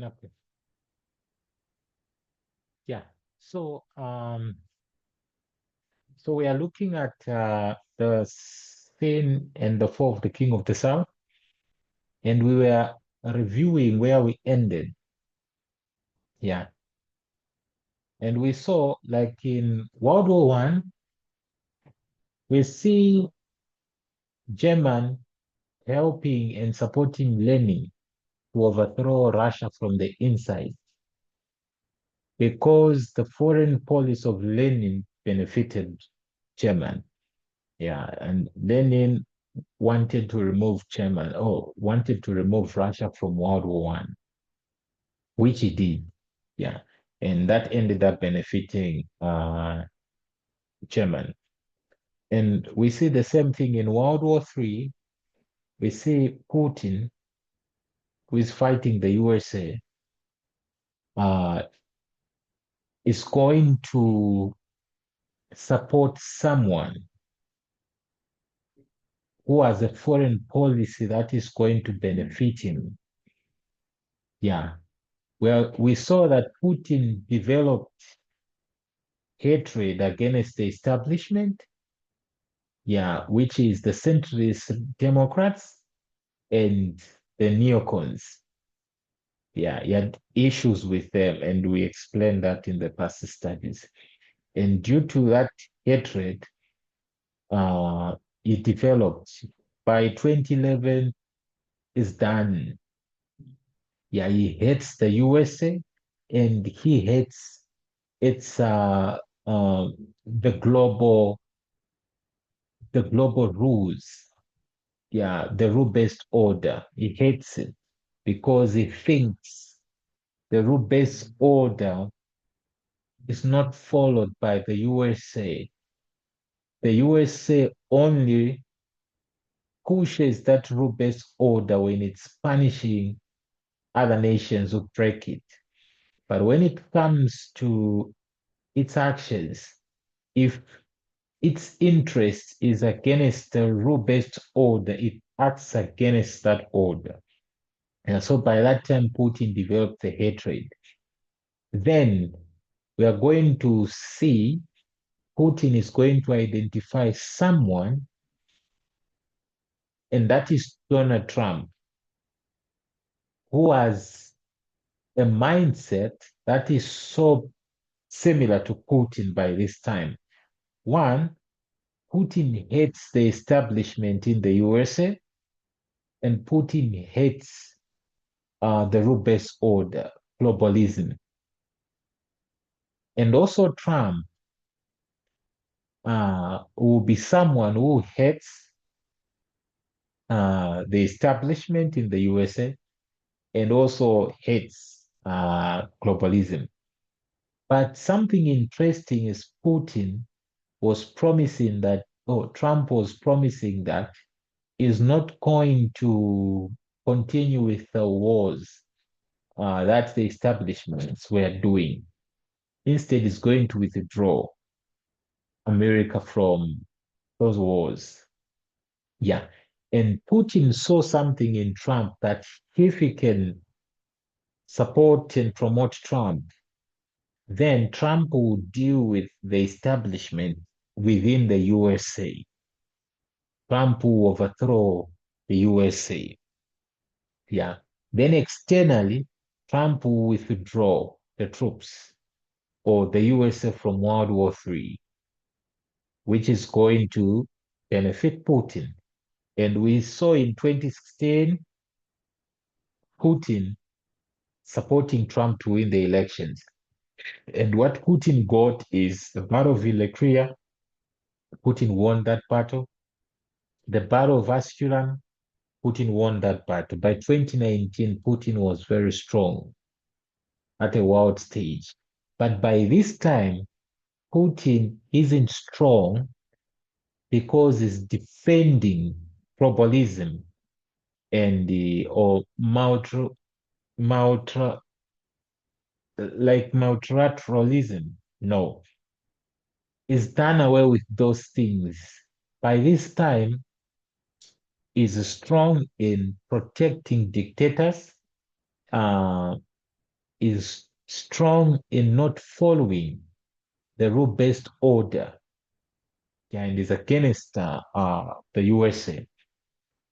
Okay. Yeah. So, so we are looking at the sin and the fall of the King of the South, and we were reviewing where we ended. Yeah. And we saw, like in World War One, we see German helping and supporting Lenin to overthrow Russia from the inside because the foreign policy of Lenin benefited German. Yeah, and Lenin wanted to remove German, or wanted to remove Russia from World War One, which he did. Yeah, and that ended up benefiting German. And we see the same thing in World War Three. We see Putin, who is fighting the USA, uh, is going to support someone who has a foreign policy that is going to benefit him. Yeah. Well, we saw that Putin developed hatred against the establishment, yeah, which is the centrist Democrats and the neocons. Yeah, he had issues with them, and we explained that in the past studies. And due to that hatred, uh, it developed. By 2011, it's done. Yeah, he hates the USA, and he hates its uh, the global rules. Yeah, the rule-based order. He hates it because he thinks the rule-based order is not followed by the USA. The USA only pushes that rule-based order when it's punishing other nations who break it. But when it comes to its actions, if its interest is against the rule-based order, it acts against that order. And so by that time, Putin developed the hatred. Then we are going to see Putin is going to identify someone, and that is Donald Trump, who has a mindset that is so similar to Putin by this time. One, Putin hates the establishment in the USA, and Putin hates the rule-based order, globalism. And also Trump will be someone who hates the establishment in the USA and also hates globalism. But something interesting is Putin was promising that, oh, Trump was promising that is not going to continue with the wars that the establishments were doing. Instead, is going to withdraw America from those wars. Yeah. And Putin saw something in Trump that if he can support and promote Trump, then Trump will deal with the establishment within the USA. Trump will overthrow the USA. Yeah. Then externally, Trump will withdraw the troops or the USA from World War III, which is going to benefit Putin. And we saw in 2016 Putin supporting Trump to win the elections. And what Putin got is the Battle of Villacria. Putin won that battle. The Battle of Asculan, Putin won that battle. By 2019, Putin was very strong at a world stage. But by this time, Putin isn't strong because he's defending globalism and the or multi, like multilateralism. No, he's done away with those things. By this time, is strong in protecting dictators, uh, is strong in not following the rule-based order, yeah, and is against the USA.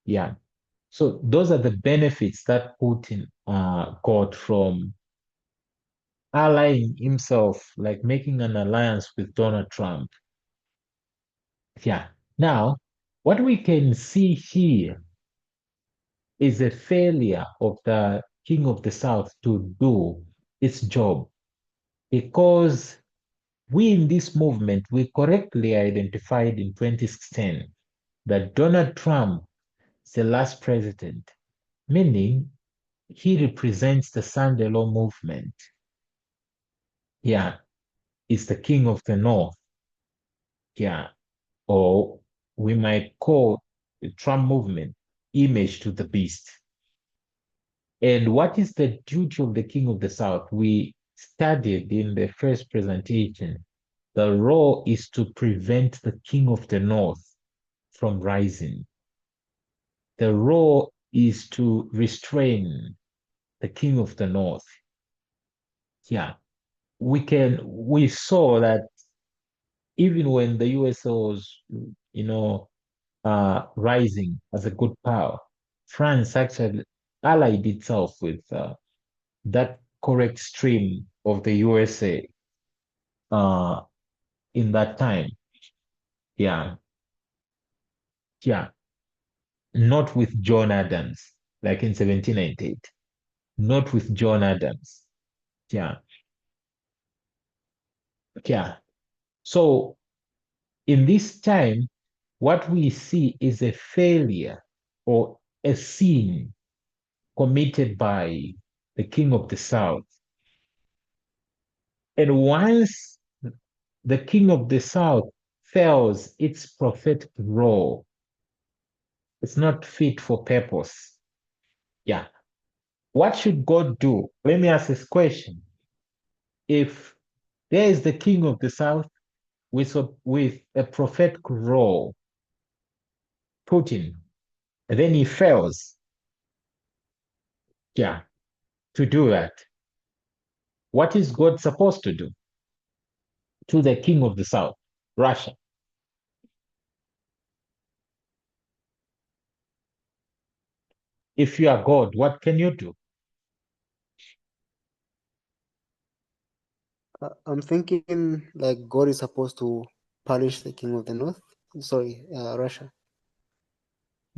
Yeah. So those are the benefits that Putin got from allying himself, like making an alliance with Donald Trump. Yeah. Now, what we can see here is a failure of the King of the South to do its job, because we in this movement, we correctly identified in 2016 that Donald Trump is the last president, meaning he represents the Sunday Law movement. Yeah, is the king of the North. Yeah, or we might call the Trump movement image to the beast. And what is the duty of the king of the South? We studied in the first presentation. The role is to prevent the king of the North from rising. The role is to restrain the king of the North. Yeah, we saw that even when the USA was, rising as a good power, France actually allied itself with that correct stream of the USA uh, in that time. Yeah, yeah, not with John Adams, like in 1798, not with John Adams. Yeah, yeah. So in this time, what we see is a failure or a sin committed by the king of the South. And once the king of the South fails its prophetic role, it's not fit for purpose. Yeah. What should God do? Let me ask this question. If there is the king of the South with a prophetic role, Putin, and then he fails, yeah, to do that, what is God supposed to do to the king of the South, Russia? If you are God, what can you do? I'm thinking like God is supposed to punish the king of the north. Sorry, Russia.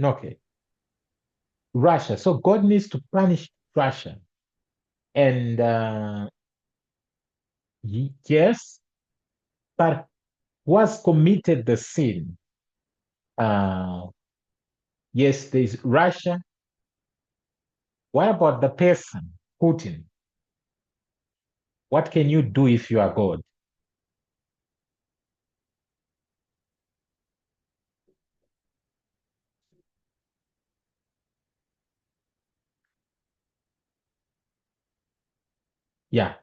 Okay. Russia. So God needs to punish Russia. And yes, but was committed the sin. Uh, yes, there's Russia. What about the person, Putin? What can you do if you are God? Yeah,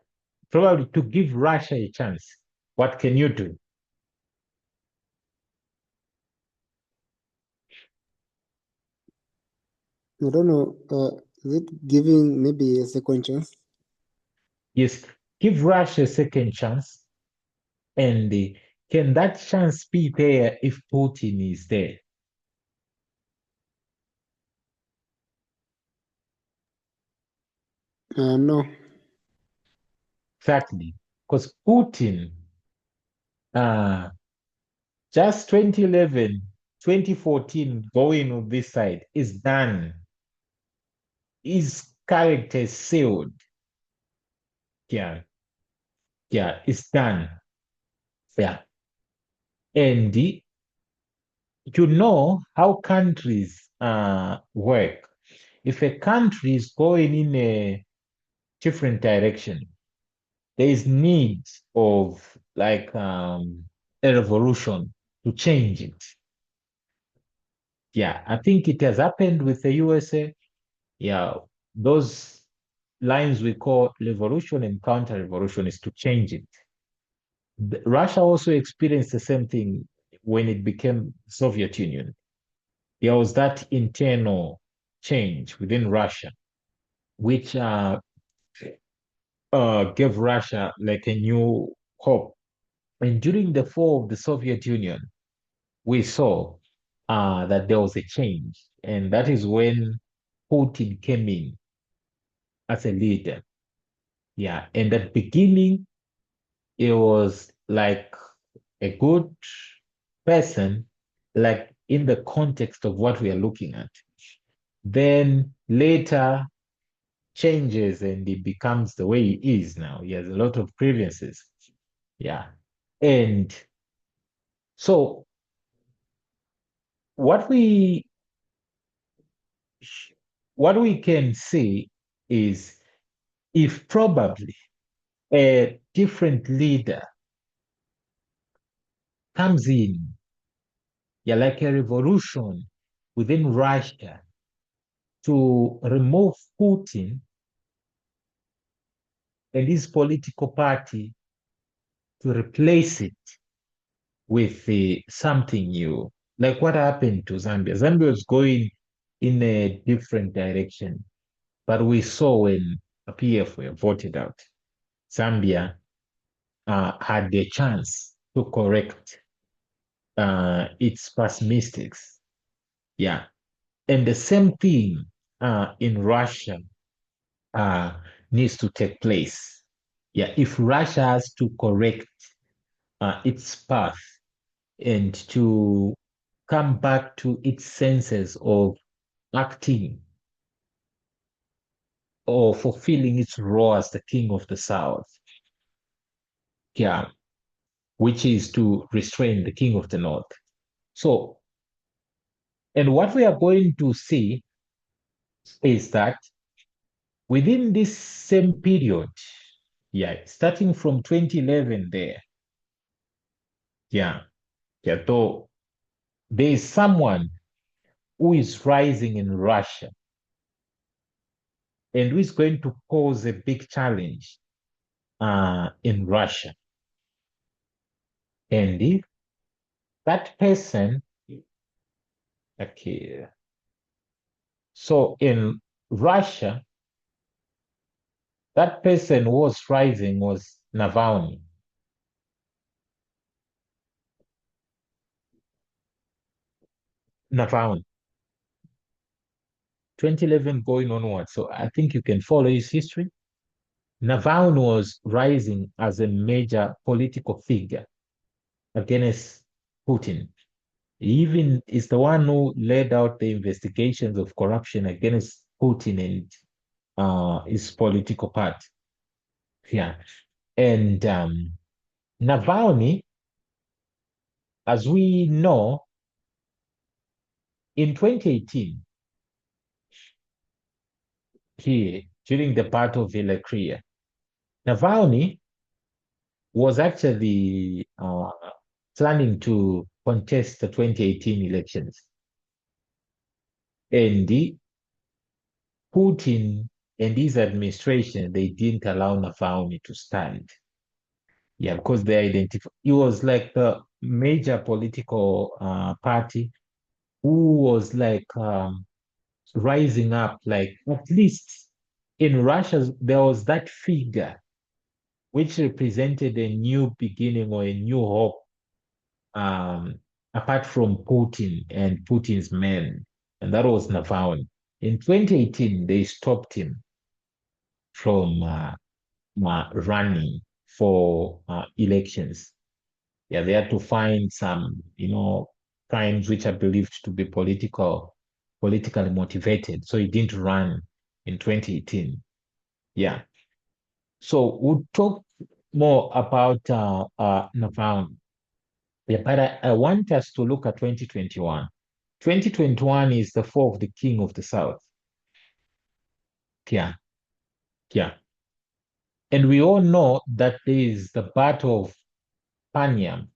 probably to give Russia a chance. What can you do? I don't know. Is it giving maybe a second chance? Yes, give Russia a second chance. And can that chance be there if Putin is there? No. Exactly. Because Putin, uh, just 2011, 2014, going on this side is done. His character is sealed. Yeah, yeah, it's done. Yeah. And you know how countries work. If a country is going in a different direction, there is need of like a revolution to change it. Yeah, I think it has happened with the USA. Yeah, those lines we call revolution and counter-revolution is to change it. Russia also experienced the same thing when it became Soviet Union. There was that internal change within Russia, which gave Russia like a new hope. And during the fall of the Soviet Union, we saw that there was a change. And that is when Putin came in as a leader. Yeah. And at the beginning, it was like a good person, like in the context of what we are looking at. Then later changes and he becomes the way he is now. He has a lot of grievances. Yeah. And so what we what we can say is if probably a different leader comes in, yeah, like a revolution within Russia to remove Putin and his political party to replace it with something new. Like what happened to Zambia. Zambia was going in a different direction, but we saw when PF were voted out, Zambia had the chance to correct its past mistakes. Yeah. And the same thing in Russia uh, needs to take place. Yeah. If Russia has to correct its path and to come back to its senses of acting or fulfilling its role as the king of the South, yeah, which is to restrain the king of the North. So, and what we are going to see is that within this same period, yeah, starting from 2011 there, yeah, yeah, though there is someone who is rising in Russia and who is going to pose a big challenge in Russia. And if that person, okay, so in Russia, that person who was rising was Navalny. Navalny, 2011 going onward. So I think you can follow his history. Navalny was rising as a major political figure against Putin. He even is the one who led out the investigations of corruption against Putin and his political party. Yeah. And Navalny, as we know, in 2018, here during the Battle of Ilakria, Navalny was actually planning to contest the 2018 elections. And Putin and his administration, they didn't allow Navalny to stand. Yeah, because they identify it was like a major political party who was like rising up, like at least in Russia, there was that figure which represented a new beginning or a new hope, um, apart from Putin and Putin's men, and that was Navalny. In 2018, they stopped him from running for elections. Yeah, they had to find some, crimes which are believed to be politically motivated. So he didn't run in 2018. Yeah. So we'll talk more about Navalny. Yeah, but I want us to look at 2021. 2021 is the fall of the king of the South. Yeah, yeah. And we all know that there is the Battle of Panyam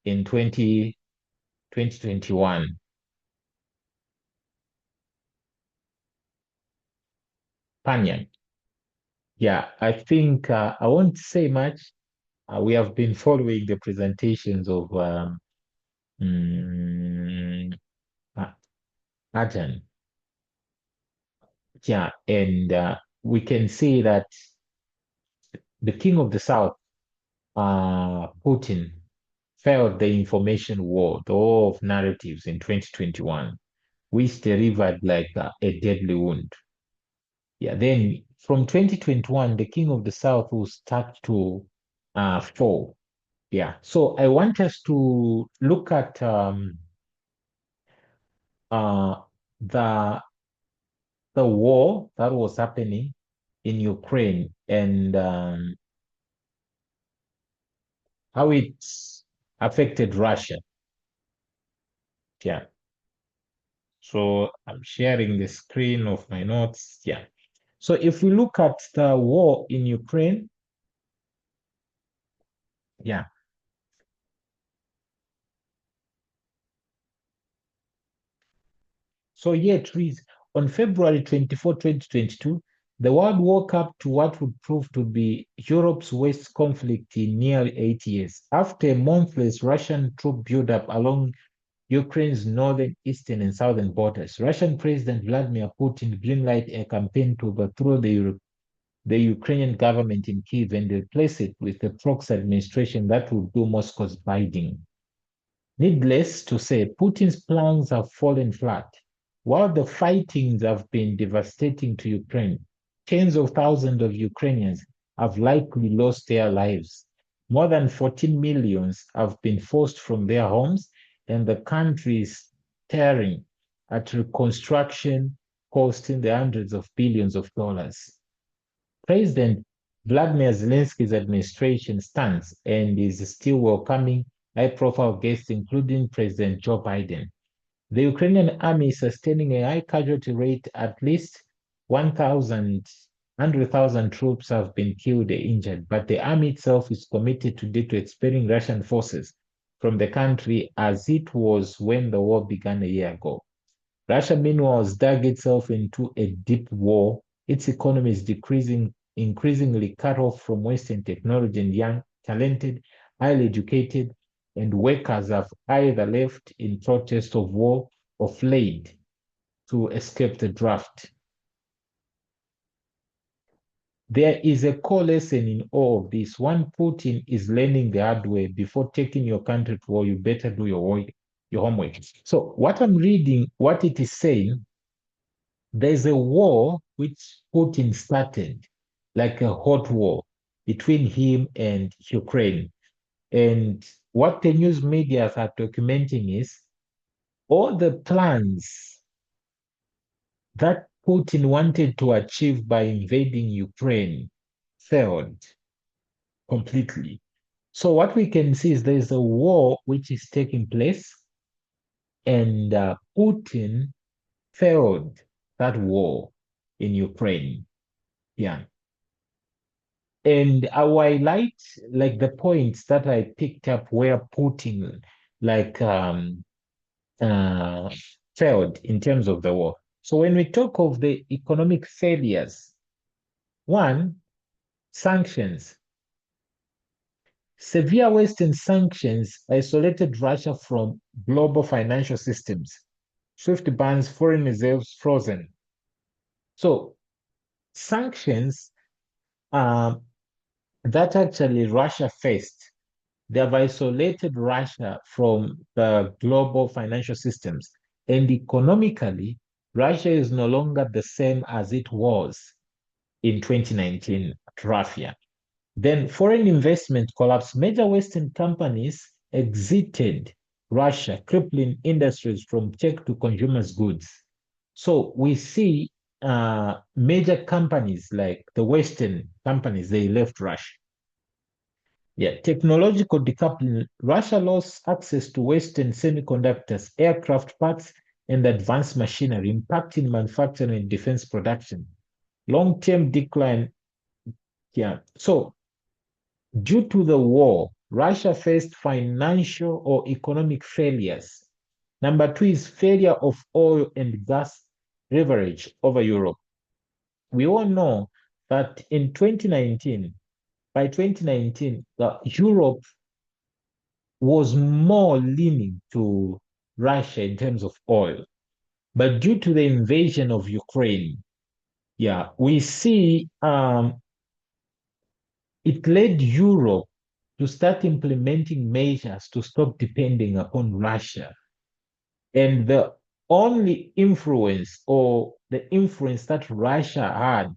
in 2021. Panyam. Yeah, I think I won't say much. We have been following the presentations of mm, Ajan. Yeah, and we can see that the king of the South, Putin, failed the information war, the war of narratives in 2021, which delivered like a deadly wound. Yeah, then from 2021, the king of the South will start to fall. Yeah, so I want us to look at uh, the the war that was happening in Ukraine and how it affected Russia. Yeah. So I'm sharing the screen of my notes. Yeah. So if we look at the war in Ukraine, yeah. So here it reads, on February 24, 2022, the world woke up to what would prove to be Europe's worst conflict in nearly 8 years. After a month-less Russian troop buildup along Ukraine's northern, eastern, and southern borders, Russian President Vladimir Putin greenlighted a campaign to overthrow the Ukrainian government in Kyiv and replace it with a proxy administration that would do Moscow's bidding. Needless to say, Putin's plans have fallen flat. While the fightings have been devastating to Ukraine, tens of thousands of Ukrainians have likely lost their lives. More than 14 million have been forced from their homes, and the country is staring at reconstruction costing the hundreds of billions of dollars. President Vladimir Zelensky's administration stands and is still welcoming high-profile guests, including President Joe Biden. The Ukrainian army is sustaining a high casualty rate. At least 100,000 troops have been killed or injured, but the army itself is committed to expelling Russian forces from the country as it was when the war began a year ago. Russia, meanwhile, has dug itself into a deep war. Its economy is decreasing, increasingly cut off from Western technology, and young, talented, highly educated, and workers have either left in protest of war or fled to escape the draft. There is a core lesson in all of this. One, Putin is learning the hard way. Before taking your country to war, you better do your homework. So what I'm reading, what it is saying, there's a war which Putin started, like a hot war between him and Ukraine. And what the news media are documenting is all the plans that Putin wanted to achieve by invading Ukraine failed completely. So what we can see is there's a war which is taking place, and Putin failed that war in Ukraine. Yeah. And I highlight like the points that I picked up where Putin like uh, failed in terms of the war. So when we talk of the economic failures, one, sanctions. Severe Western sanctions isolated Russia from global financial systems. SWIFT bans, foreign reserves frozen. So sanctions that actually Russia faced, they have isolated Russia from the global financial systems. And economically, Russia is no longer the same as it was in 2019 at Russia. Then foreign investment collapsed. Major Western companies exited Russia, crippling industries from tech to consumers' goods. So we see major companies like the Western companies, they left Russia. Yeah, technological decoupling. Russia lost access to Western semiconductors, aircraft parts, and advanced machinery, impacting manufacturing and defense production. Long-term decline. Yeah. So due to the war, Russia faced financial or economic failures. Number two is failure of oil and gas leverage over Europe. We all know that in 2019, by 2019, Europe was more leaning to Russia in terms of oil. But due to the invasion of Ukraine, yeah, we see it led Europe to start implementing measures to stop depending upon Russia. And the only influence or the influence that Russia had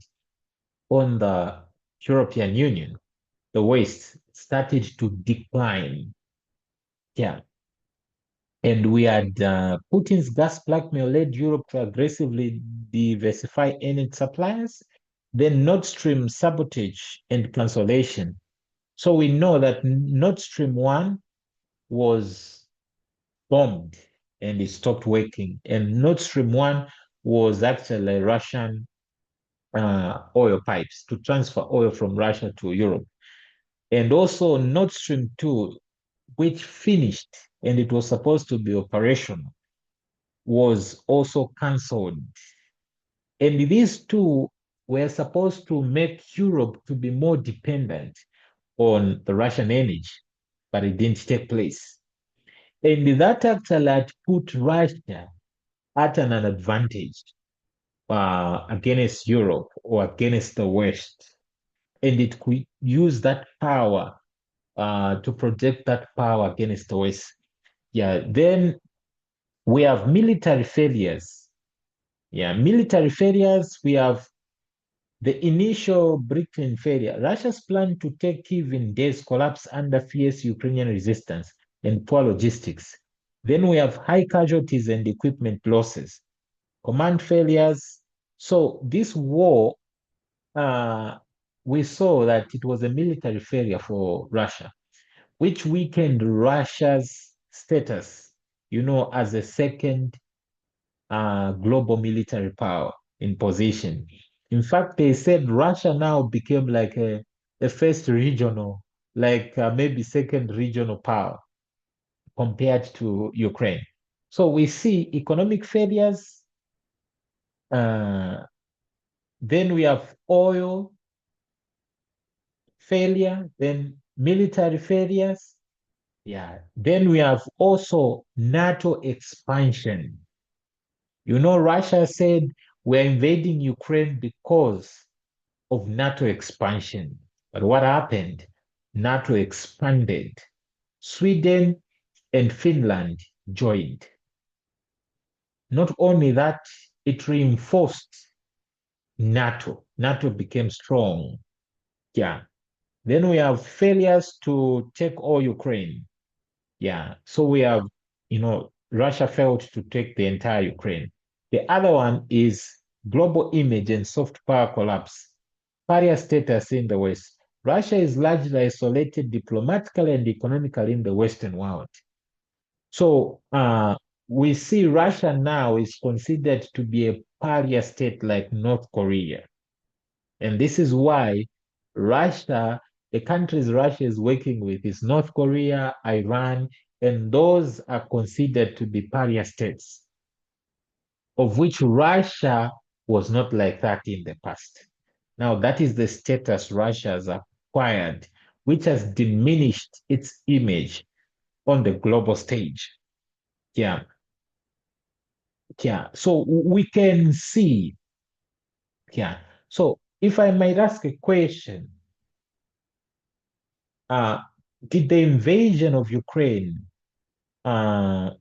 on the European Union, the West, started to decline. Yeah. And we had Putin's gas blackmail led Europe to aggressively diversify energy suppliers, then Nord Stream sabotage and cancellation. So we know that Nord Stream 1 was bombed and it stopped working. And Nord Stream 1 was actually Russian oil pipes to transfer oil from Russia to Europe. And also Nord Stream 2, which finished and it was supposed to be operational, was also cancelled. And these two were supposed to make Europe to be more dependent on the Russian energy, but it didn't take place. And that actually had put Russia at an advantage against Europe or against the West. And it could use that power to project that power against the West. Yeah, then we have military failures. Yeah, military failures. We have the initial Britain failure. Russia's plan to take Kyiv in days collapsed under fierce Ukrainian resistance and poor logistics. Then we have high casualties and equipment losses, command failures. So this war, we saw that it was a military failure for Russia, which weakened Russia's status, as a second global military power in position. In fact, they said Russia now became like a first regional, like maybe second regional power compared to Ukraine. So we see economic failures. Then we have oil failure, then military failures. Yeah. Then we have also NATO expansion. Russia said we're invading Ukraine because of NATO expansion. But what happened? NATO expanded. Sweden and Finland joined. Not only that, it reinforced NATO. NATO became strong. Yeah. Then we have failures to take all Ukraine. Yeah. So we have, Russia failed to take the entire Ukraine. The other one is global image and soft power collapse. Pariah status in the West. Russia is largely isolated diplomatically and economically in the Western world. So we see Russia now is considered to be a pariah state like North Korea. And this is why Russia, the countries Russia is working with is North Korea, Iran, and those are considered to be pariah states, of which Russia was not like that in the past. Now, that is the status Russia has acquired, which has diminished its image on the global stage. Yeah. Yeah. So we can see. Yeah. So if I might ask a question, uh, did the invasion of Ukraine, uh,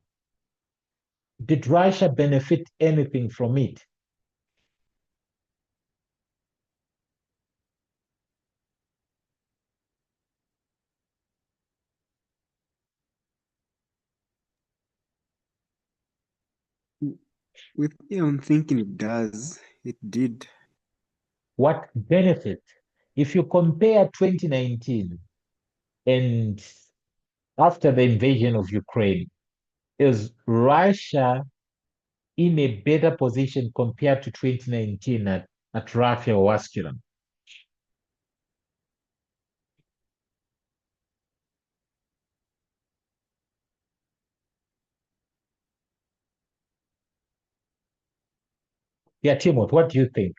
did Russia benefit anything from it? With me, I'm thinking it does. It did. What benefit? If you compare 2019 and after the invasion of Ukraine, is Russia in a better position compared to 2019 at Rafah or Askelon? Yeah, Timothy, what do you think?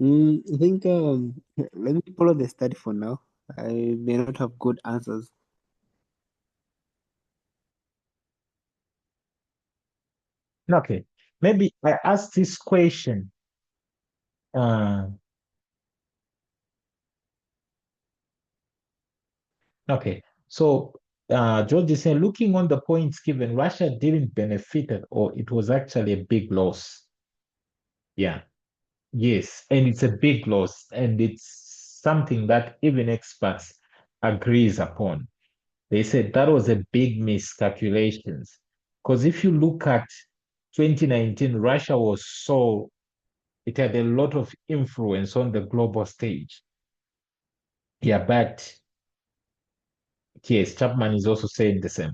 I think let me follow the study for now. I may not have good answers. Okay. maybe I ask this question. Uh, okay. So George is saying, looking on the points given, Russia didn't benefit at all. It was actually a big loss. Yeah. Yes. And it's a big loss. And it's something that even experts agrees upon. They said that was a big miscalculations. Because if you look at 2019, Russia was so, it had a lot of influence on the global stage. Yeah, but yes, Chapman is also saying the same.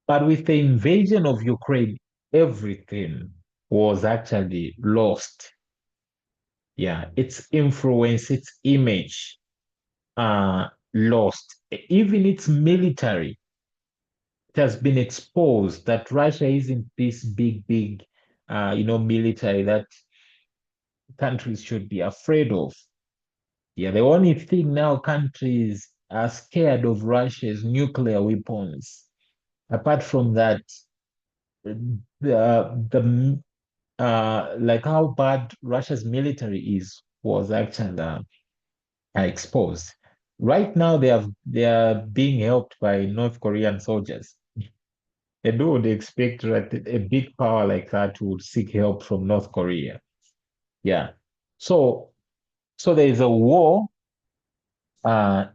But with the invasion of Ukraine, everything was actually lost. Yeah, its influence, its image, lost. Even its military, it has been exposed that Russia isn't this big, military that countries should be afraid of. Yeah, the only thing now countries are scared of Russia's nuclear weapons. Apart from that, the like how bad Russia's military is was actually exposed. Right now, they are being helped by North Korean soldiers. And who would expect that a big power like that would seek help from North Korea? Yeah. So so there is a war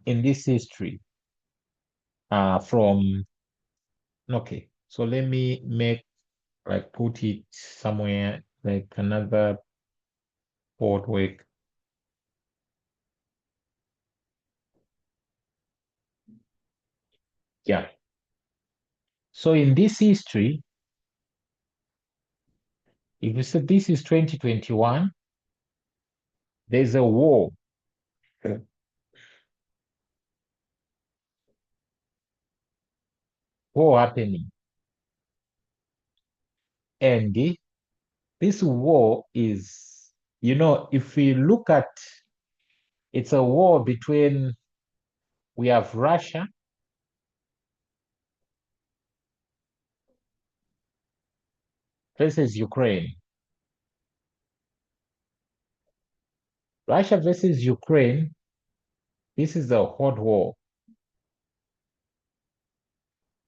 in this history from okay. So let me make like put it somewhere like another port where yeah. So in this history, if you say this is 2021, there's a war happening. And this war is, if we look at it's a war between we have Russia versus Ukraine. Russia versus Ukraine, this is a hot war.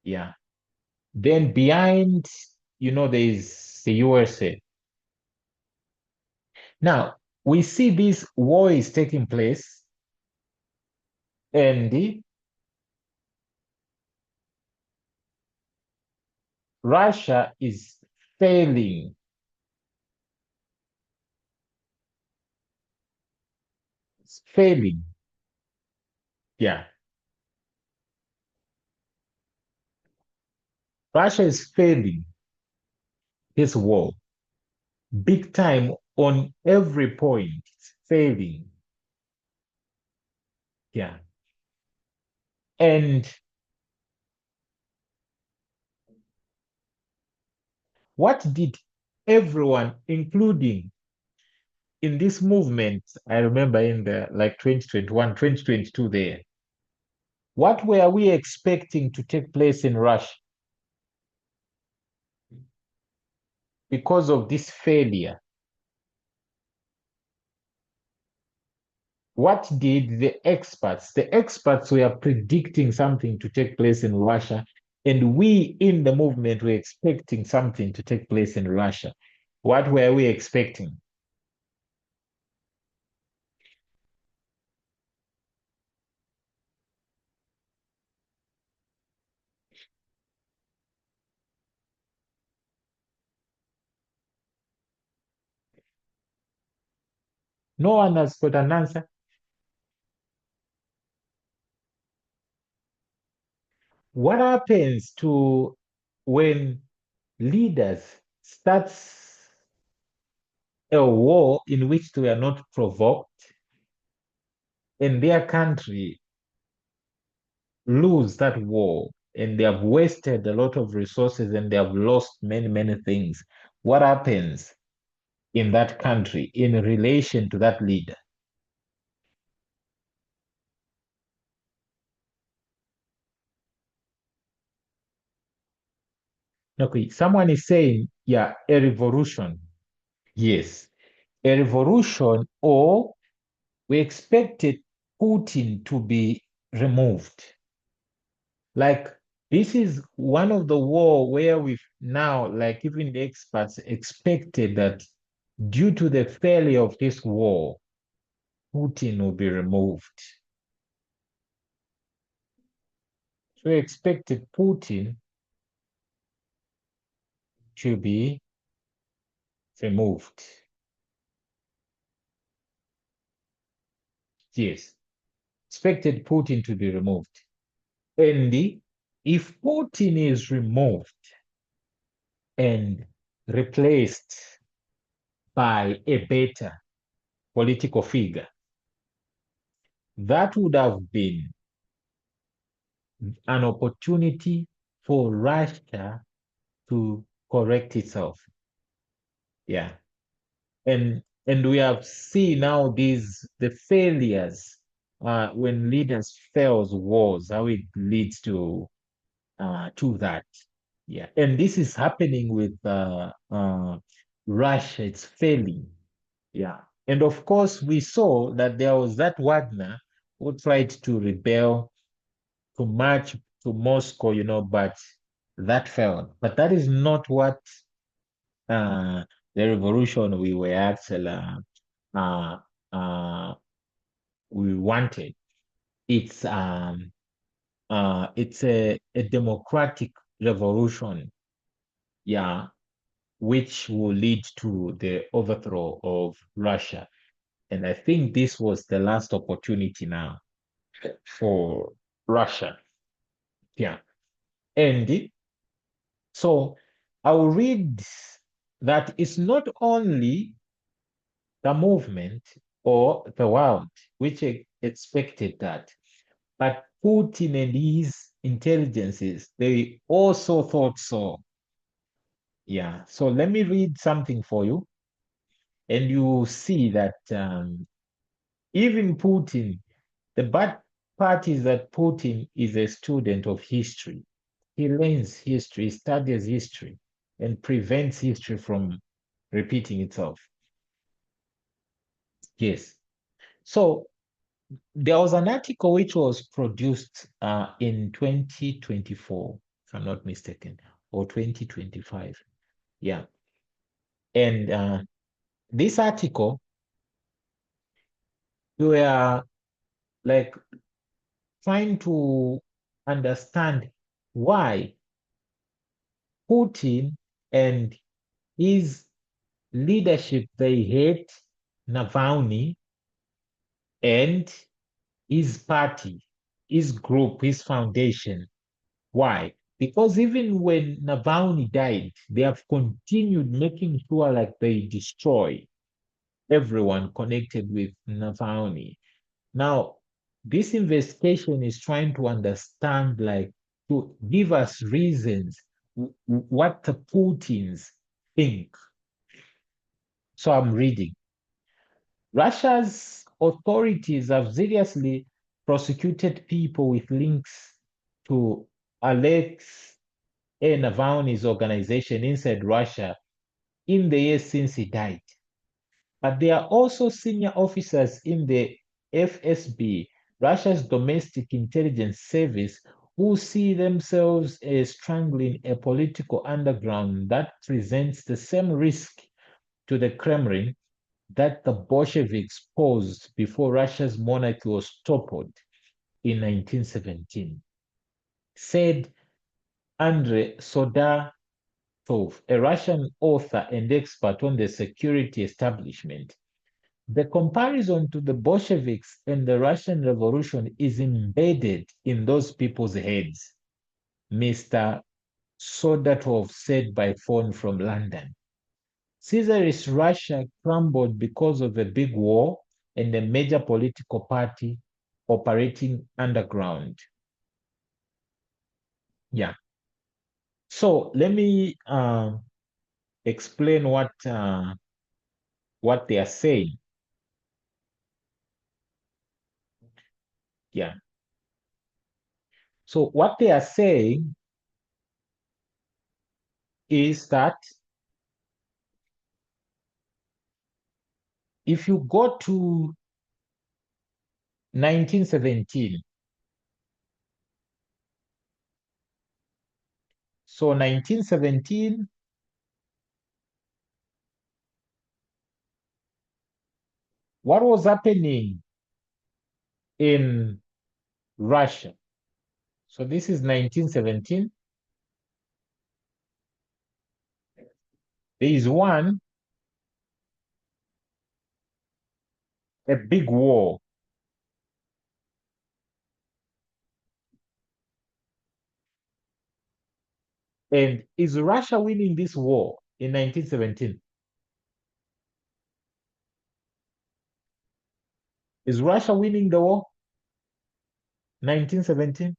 Yeah. Then behind, there is the USA. Now, we see this war is taking place, and Russia is failing. It's failing. Yeah. Russia is failing this war big time on every point. It's failing. Yeah. And what did everyone, including in this movement, I remember in the like 2021, 2022 there, what were we expecting to take place in Russia because of this failure? What did the experts? The experts were predicting something to take place in Russia, and we in the movement were expecting something to take place in Russia. What were we expecting? No one has got an answer. What happens to when leaders starts a war in which they are not provoked and their country lose that war and they have wasted a lot of resources and they have lost many things? What happens in that country in relation to that leader? Okay, someone is saying, yeah, a revolution. Yes, a revolution, or we expected Putin to be removed. Like, this is one of the war where we've now, like even the experts expected that due to the failure of this war, Putin will be removed. So we expected Putin to be removed. Yes, expected Putin to be removed. And if Putin is removed and replaced by a better political figure, that would have been an opportunity for Russia to correct itself. Yeah. And we have seen now the failures when leaders fails wars, how it leads to that. Yeah. And this is happening with Russia. It's failing. Yeah. And of course, we saw that there was that Wagner who tried to rebel, to march to Moscow, but that failed. But that is not what uh, the revolution we were actually uh, uh, we wanted. It's a democratic revolution, yeah, which will lead to the overthrow of Russia. And I think this was the last opportunity now for Russia. Yeah. And so I'll read that it's not only the movement or the world which expected that, but Putin and his intelligences, they also thought so. Yeah. So let me read something for you, and you see that even Putin, the bad part is that Putin is a student of history. He learns history, studies history, and prevents history from repeating itself. Yes. So there was an article which was produced in 2024, if I'm not mistaken, or 2025. Yeah. And this article, we were like trying to understand why Putin and his leadership, they hate Navalny and his party, his group, his foundation. Why? Because even when Navalny died, they have continued making sure like they destroy everyone connected with Navalny. Now, this investigation is trying to understand, like, to give us reasons what the Putins think. So I'm reading. Russia's authorities have seriously prosecuted people with links to Alexei Navalny's organization inside Russia in the years since he died. But there are also senior officers in the FSB, Russia's domestic intelligence service, who see themselves as strangling a political underground that presents the same risk to the Kremlin that the Bolsheviks posed before Russia's monarchy was toppled in 1917, said Andrei Sodatov, a Russian author and expert on the security establishment. The comparison to the Bolsheviks and the Russian Revolution is embedded in those people's heads, Mr. Sodatov said by phone from London. Czarist Russia crumbled because of a big war and a major political party operating underground. Yeah. So let me explain what they are saying. Yeah. So what they are saying is that if you go to 1917, so 1917, what was happening in Russia? So this is 1917. There is a big war. And is Russia winning this war in 1917? Is Russia winning the war? 1917?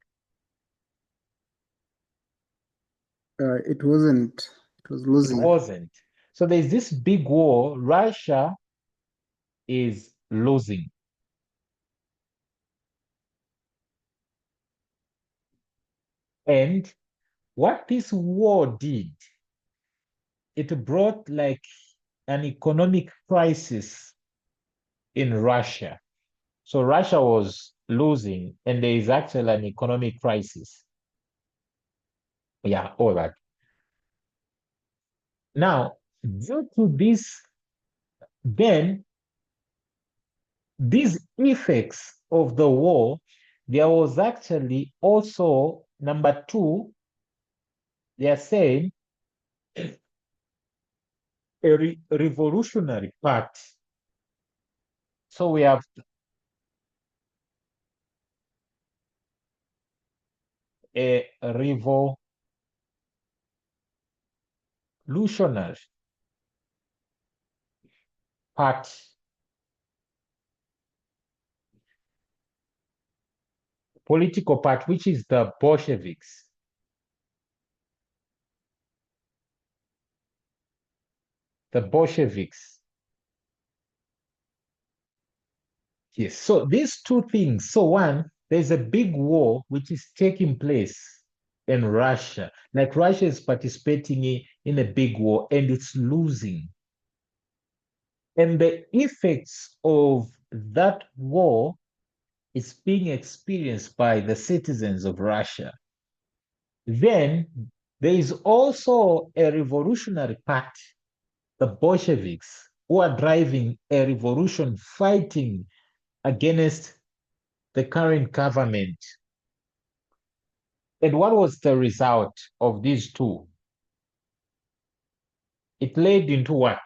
It wasn't. It was It losing. wasn't. So there's this big war. Russia is losing. And what this war did, it brought like an economic crisis in Russia. So Russia was losing, and there is actually an economic crisis. Yeah, all that. Now, due to this, then these effects of the war, there was actually also number two, they are saying a revolutionary part. So we have a revolutionary part, political part, which is the Bolsheviks. The Bolsheviks. Yes. So these two things. So one, there's a big war which is taking place in Russia. Like Russia is participating in a big war and it's losing. And the effects of that war is being experienced by the citizens of Russia. Then there is also a revolutionary party, the Bolsheviks, who are driving a revolution fighting against the current government. And what was the result of these two? It led into what?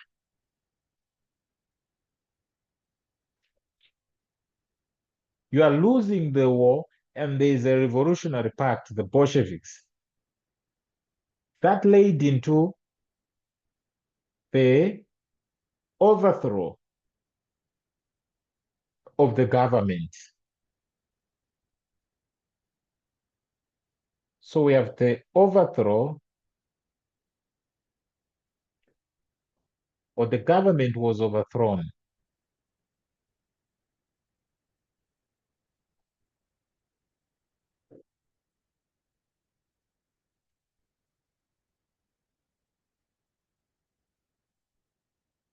You are losing the war, and there is a revolutionary party, the Bolsheviks. That led into the overthrow of the government. So we have the overthrow, or the government was overthrown.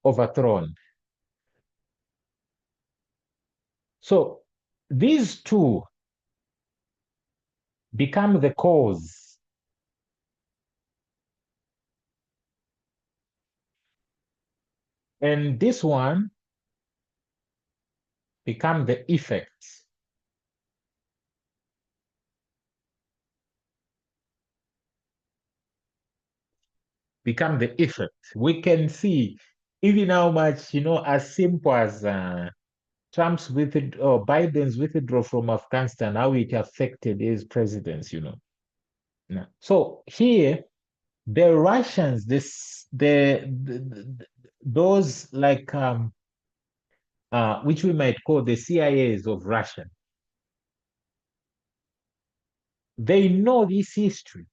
Overthrown. So these two become the cause. And this one become the effects. Become the effect. We can see even how much, as simple as Trump's or Biden's withdrawal from Afghanistan, how it affected his presidency. Yeah. So here, the Russians, those like which we might call the CIAs of Russia, they know this history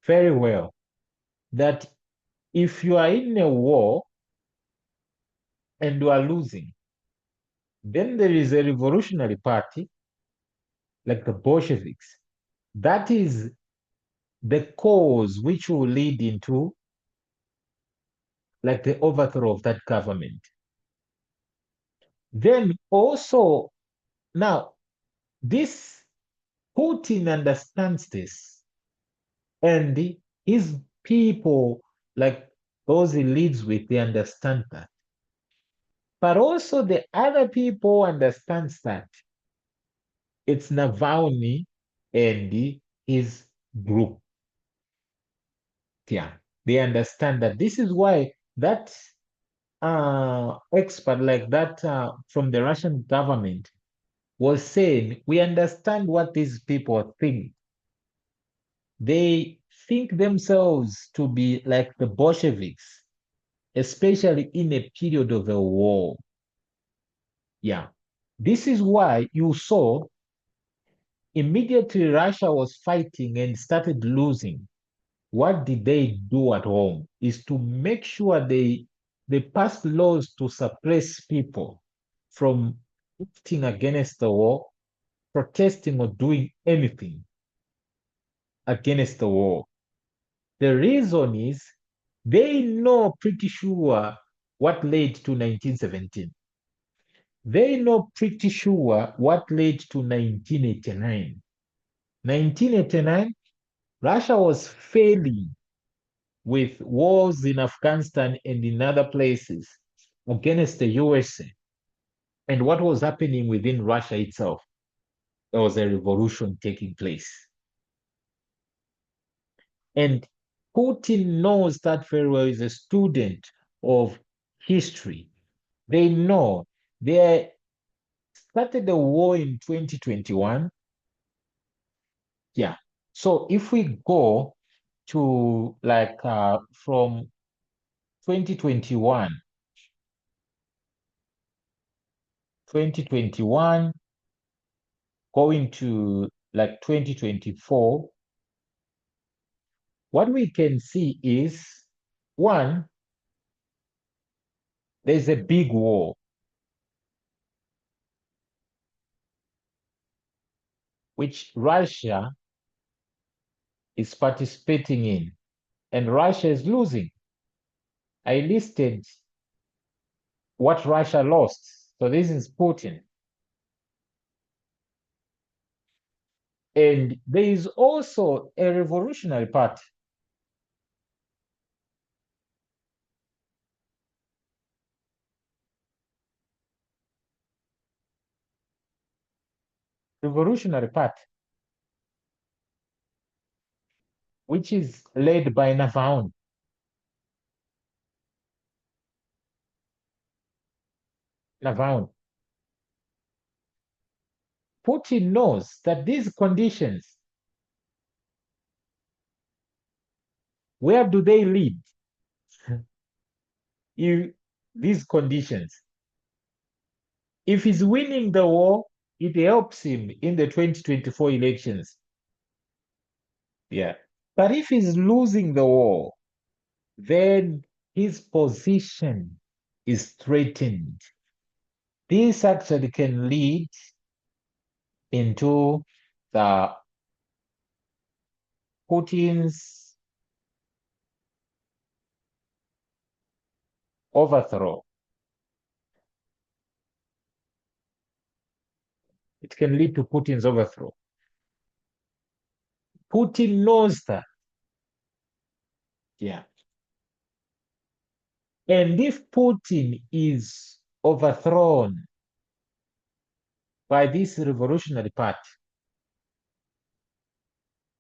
very well. That if you are in a war and you are losing, then there is a revolutionary party like the Bolsheviks that is the cause which will lead into like the overthrow of that government. Then also, now, this Putin understands this, and his people, like those he leads with, they understand that. But also the other people understands that it's Navalny and his group. Yeah, they understand that. This is why that expert like that from the Russian government was saying, we understand what these people think. They think themselves to be like the Bolsheviks, especially in a period of a war. Yeah. This is why you saw immediately Russia was fighting and started losing. What did they do at home is to make sure they passed laws to suppress people from acting against the war, protesting or doing anything against the war. The reason is they know pretty sure what led to 1917. They know pretty sure what led to 1989. 1989, Russia was failing with wars in Afghanistan and in other places against the USA. And what was happening within Russia itself? There was a revolution taking place. And Putin knows that very well. He's a student of history. They know they started the war in 2021. Yeah. So if we go to like from 2021, 2021 going to like 2024, what we can see is one, there's a big war which Russia is participating in, and Russia is losing. I listed what Russia lost. So this is Putin. And there is also a revolutionary party. Revolutionary Party, which is led by Navalny. Navalny. Putin knows that these conditions, where do they lead? These conditions. If he's winning the war, it helps him in the 2024 elections. Yeah. But if he's losing the war, then his position is threatened. This actually can lead into the Putin's overthrow. It can lead to Putin's overthrow. Putin knows that. Yeah. And if Putin is overthrown by this revolutionary party,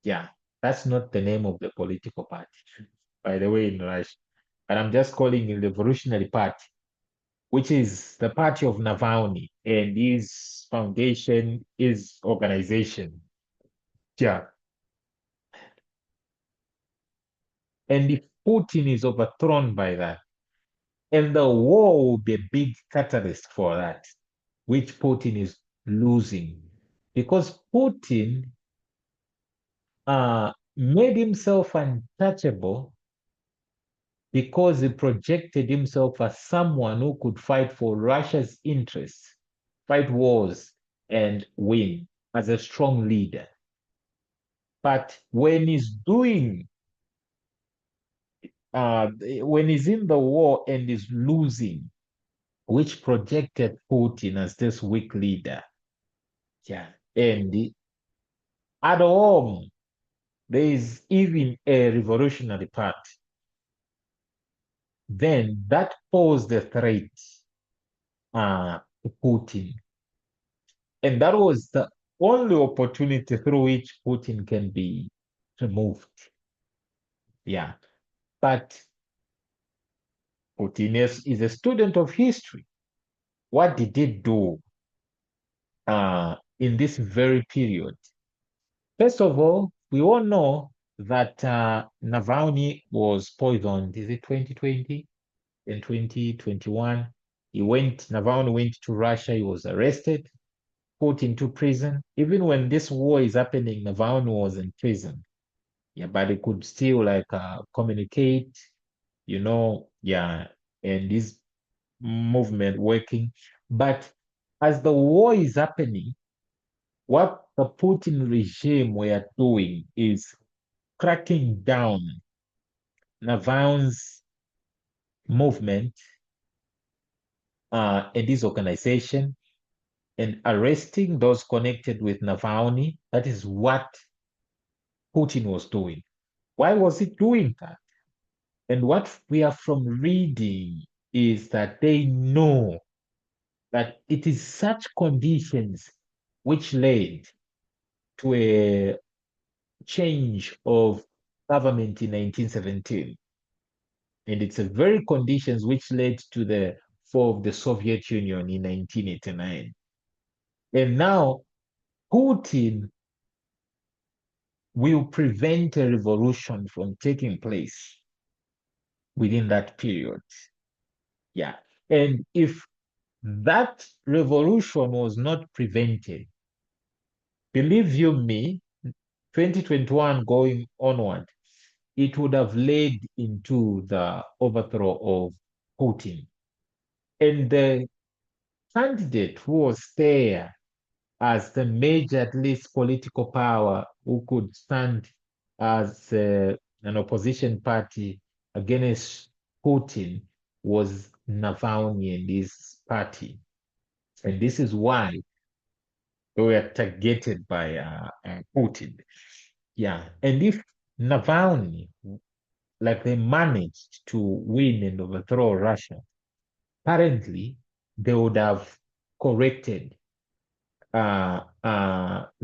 yeah, that's not the name of the political party, by the way, in Russia. But I'm just calling it the revolutionary party, which is the party of Navalny and his foundation, his organization. Yeah. And if Putin is overthrown by that, and the war will be a big catalyst for that, which Putin is losing. Because Putin made himself untouchable because he projected himself as someone who could fight for Russia's interests, fight wars, and win as a strong leader. But when when he's in the war and is losing, which projected Putin as this weak leader. Yeah. And at home, there is even a revolutionary party. Then that posed a threat to Putin. And that was the only opportunity through which Putin can be removed. Yeah. But Putin is a student of history. What did he do in this very period? First of all, we all know that Navalny was poisoned. Is it 2020 and 2021? Navalny went to Russia. He was arrested, put into prison. Even when this war is happening, Navalny was in prison. Yeah, but he could still communicate, yeah, and this movement working. But as the war is happening, what the Putin regime were doing is cracking down Navalny's movement and his organization and arresting those connected with Navalny. That is what Putin was doing. Why was he doing that? And what we are from reading is that they know that it is such conditions which led to a change of government in 1917. And it's a very conditions which led to the fall of the Soviet Union in 1989. And now Putin will prevent a revolution from taking place within that period. Yeah. And if that revolution was not prevented, believe you me, 2021 going onward, it would have led into the overthrow of Putin. And the candidate who was there as the major, at least, political power who could stand as an opposition party against Putin was Navalny and his party. And this is why they were targeted by Putin. Yeah. And if Navalny, like they managed to win and overthrow Russia, apparently they would have corrected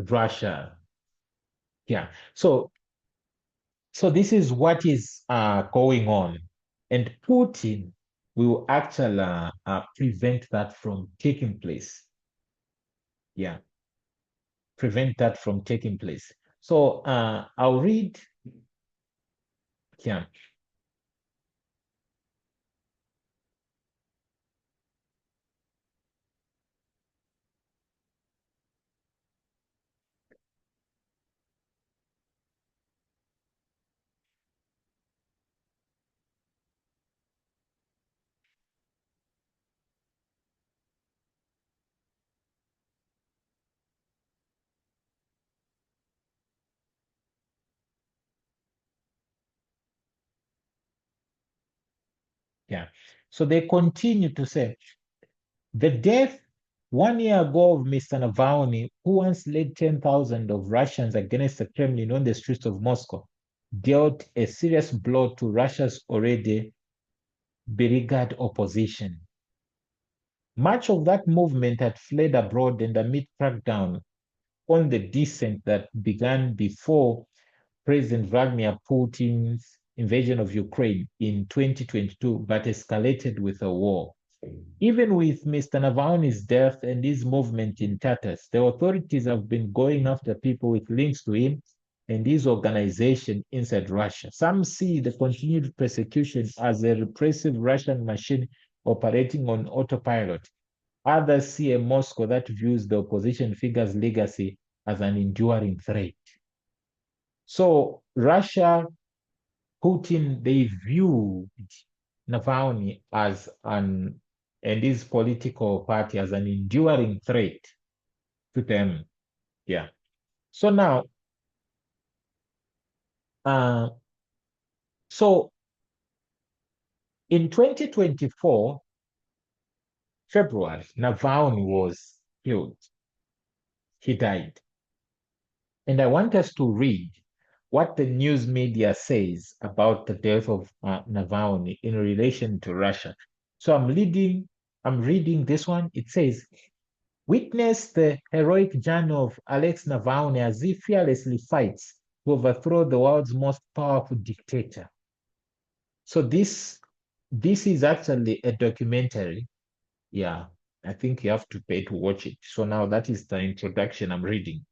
Russia. Yeah. So this is what is going on, and Putin will actually prevent that from taking place. Yeah, prevent that from taking place. So I'll read. Yeah. Yeah. So they continue to say the death 1 year ago of Mr. Navalny, who once led 10,000 of Russians against the Kremlin on the streets of Moscow, dealt a serious blow to Russia's already beleaguered opposition. Much of that movement had fled abroad, and amid crackdown on the dissent that began before President Vladimir Putin's invasion of Ukraine in 2022, but escalated with a war. Even with Mr. Navalny's death and his movement in tatters, the authorities have been going after people with links to him and his organization inside Russia. Some see the continued persecution as a repressive Russian machine operating on autopilot. Others see a Moscow that views the opposition figure's legacy as an enduring threat. So Russia, Putin, they view Navalny and his political party as an enduring threat to them. Yeah. So now So in 2024, February, Navalny was killed. He died. And I want us to read what the news media says about the death of Navalny in relation to Russia. So I'm reading this one. It says, witness the heroic journey of Alex Navalny as he fearlessly fights to overthrow the world's most powerful dictator. So this is actually a documentary. Yeah, I think you have to pay to watch it. So now that is the introduction I'm reading.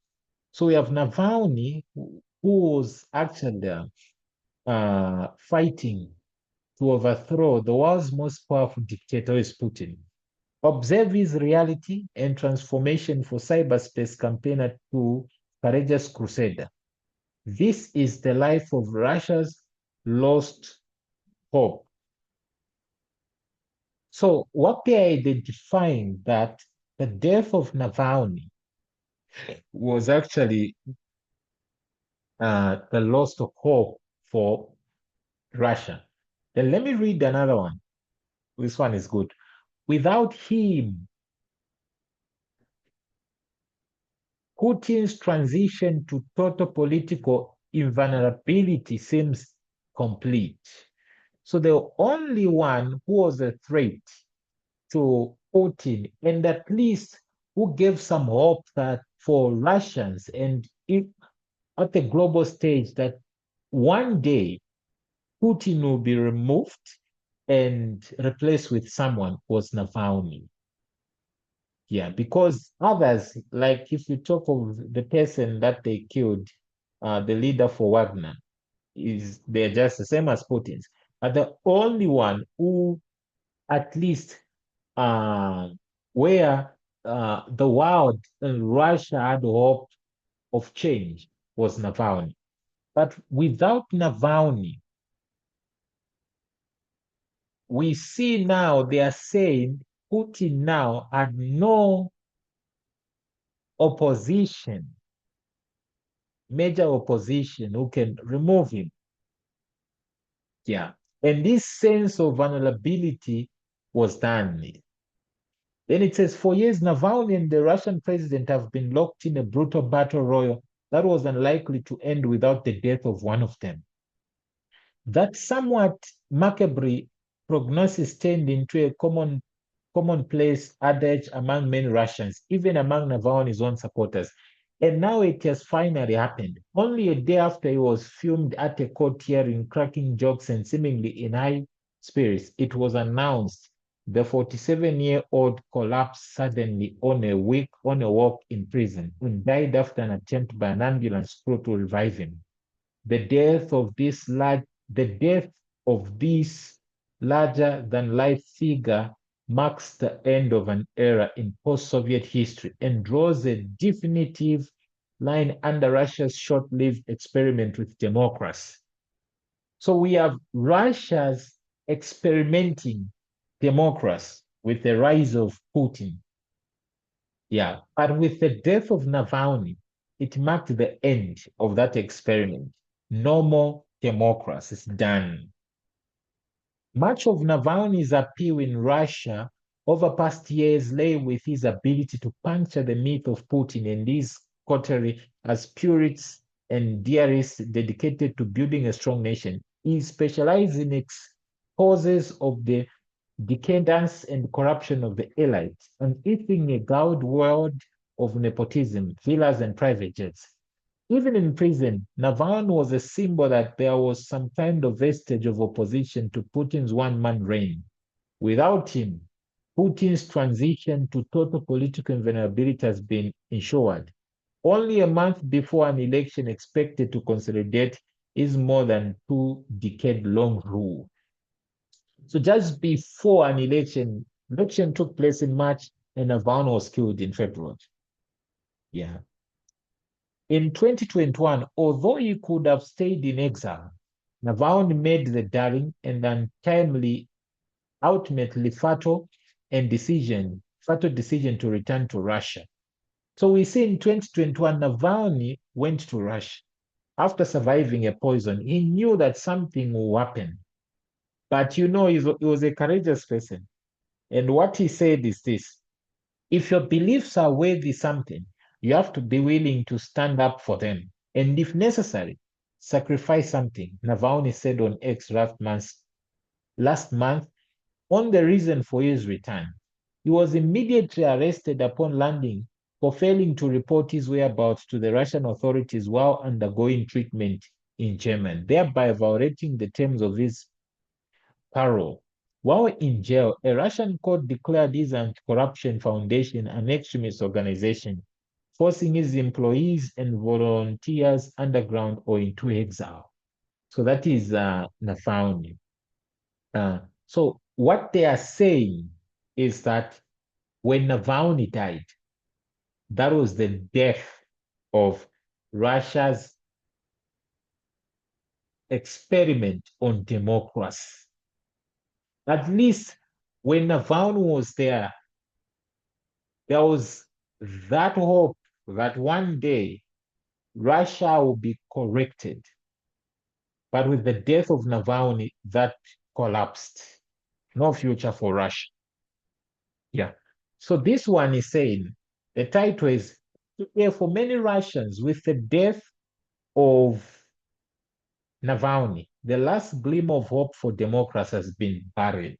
So we have Navalny, who was actually fighting to overthrow the world's most powerful dictator, is Putin. Observe his reality and transformation for cyberspace campaigner to courageous crusader. This is the life of Russia's lost hope. So what they are identifying that the death of Navalny was actually the loss of hope for Russia. Then let me read another one. This one is good. Without him, Putin's transition to total political invulnerability seems complete. So the only one who was a threat to Putin, and at least who gave some hope that for Russians and if at the global stage that one day Putin will be removed and replaced with someone, was Navalny. Yeah, because others, like if you talk of the person that they killed, the leader for Wagner, they're just the same as Putin's. But the only one who at least where the world and Russia had hope of change was Navalny. But without Navalny, we see now they are saying Putin now had no opposition, major opposition who can remove him. Yeah. And this sense of vulnerability was done. Then it says, for years, Navalny and the Russian president have been locked in a brutal battle royal that was unlikely to end without the death of one of them. That somewhat macabre prognosis turned into a commonplace adage among many Russians, even among Navalny's own supporters. And now it has finally happened. Only a day after he was filmed at a court hearing, cracking jokes and seemingly in high spirits, it was announced the 47-year-old collapsed suddenly on a walk in prison and died after an attempt by an ambulance crew to revive him. The death of this larger-than-life figure marks the end of an era in post-Soviet history and draws a definitive line under Russia's short-lived experiment with democracy. So we have Russia's experimenting democracy with the rise of Putin. Yeah, but with the death of Navalny, it marked the end of that experiment. No more democracy is done. Much of Navalny's appeal in Russia over past years lay with his ability to puncture the myth of Putin and his coterie as purists and diarists dedicated to building a strong nation. He specialized in exposes of the decadence and corruption of the elite, unearthing a gold world of nepotism, villas, and private jets. Even in prison, Navalny was a symbol that there was some kind of vestige of opposition to Putin's one-man reign. Without him, Putin's transition to total political invulnerability has been ensured. Only a month before an election expected to consolidate his more than 2-decade-long rule. So just before an election took place in March, and Navalny was killed in February. Yeah. In 2021, although he could have stayed in exile, Navalny made the daring and untimely, ultimately fatal decision to return to Russia. So we see in 2021, Navalny went to Russia. after surviving a poison, he knew that something will happen. But you know, he was a courageous person. And what he said is this: if your beliefs are worthy something, you have to be willing to stand up for them. And if necessary, sacrifice something. Navalny said on X last month on the reason for his return. He was immediately arrested upon landing for failing to report his whereabouts to the Russian authorities while undergoing treatment in Germany, thereby violating the terms of his parole. While in jail, a Russian court declared his anti-corruption foundation an extremist organization, forcing his employees and volunteers underground or into exile. So that is Navalny. So what they are saying is that when Navalny died, that was the death of Russia's experiment on democracy. At least when Navalny was there was that hope that one day Russia will be corrected. But with the death of Navalny, that collapsed. No future for Russia. Yeah. So this one is saying, the title is, for many Russians, with the death of Navalny, the last gleam of hope for democracy has been buried.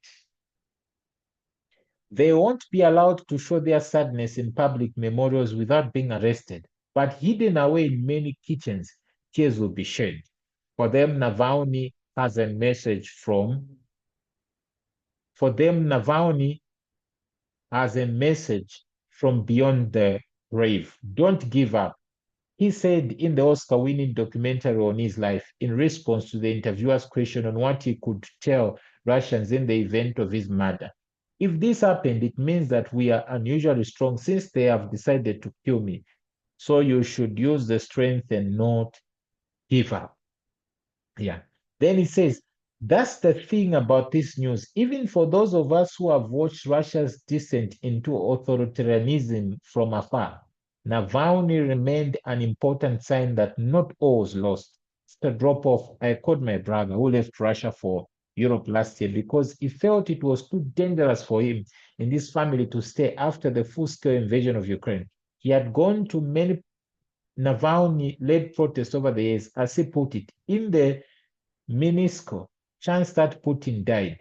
They won't be allowed to show their sadness in public memorials without being arrested, but hidden away in many kitchens, tears will be shed. For them, Navalny has a message from, for them, Navalny has a message from beyond the grave. Don't give up. He said in the Oscar-winning documentary on his life in response to the interviewer's question on what he could tell Russians in the event of his murder. If this happened, it means that we are unusually strong since they have decided to kill me. So you should use the strength and not give up. Yeah. Then he says, that's the thing about this news. Even for those of us who have watched Russia's descent into authoritarianism from afar, Navalny remained an important sign that not all was lost. It's a drop off. I called my brother who left Russia for Europe last year because he felt it was too dangerous for him and his family to stay after the full-scale invasion of Ukraine. He had gone to many Navalny-led protests over the years, as he put it, in the Minsk chance that Putin died.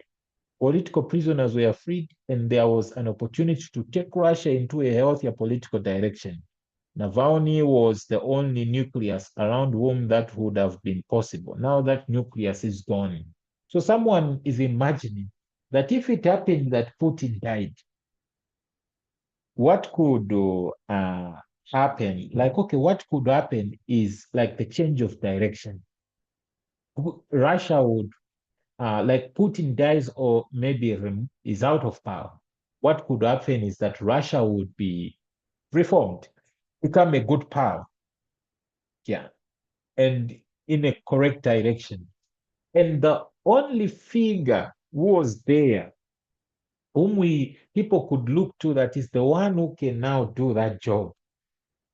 Political prisoners were freed, and there was an opportunity to take Russia into a healthier political direction. Navalny was the only nucleus around whom that would have been possible. Now that nucleus is gone. So someone is imagining that if it happened that Putin died, what could happen? Like, okay, what could happen is like the change of direction. Russia would like Putin dies or maybe is out of power, what could happen is that Russia would be reformed, become a good power, yeah, and in a correct direction. And the only figure who was there, whom people could look to, that is the one who can now do that job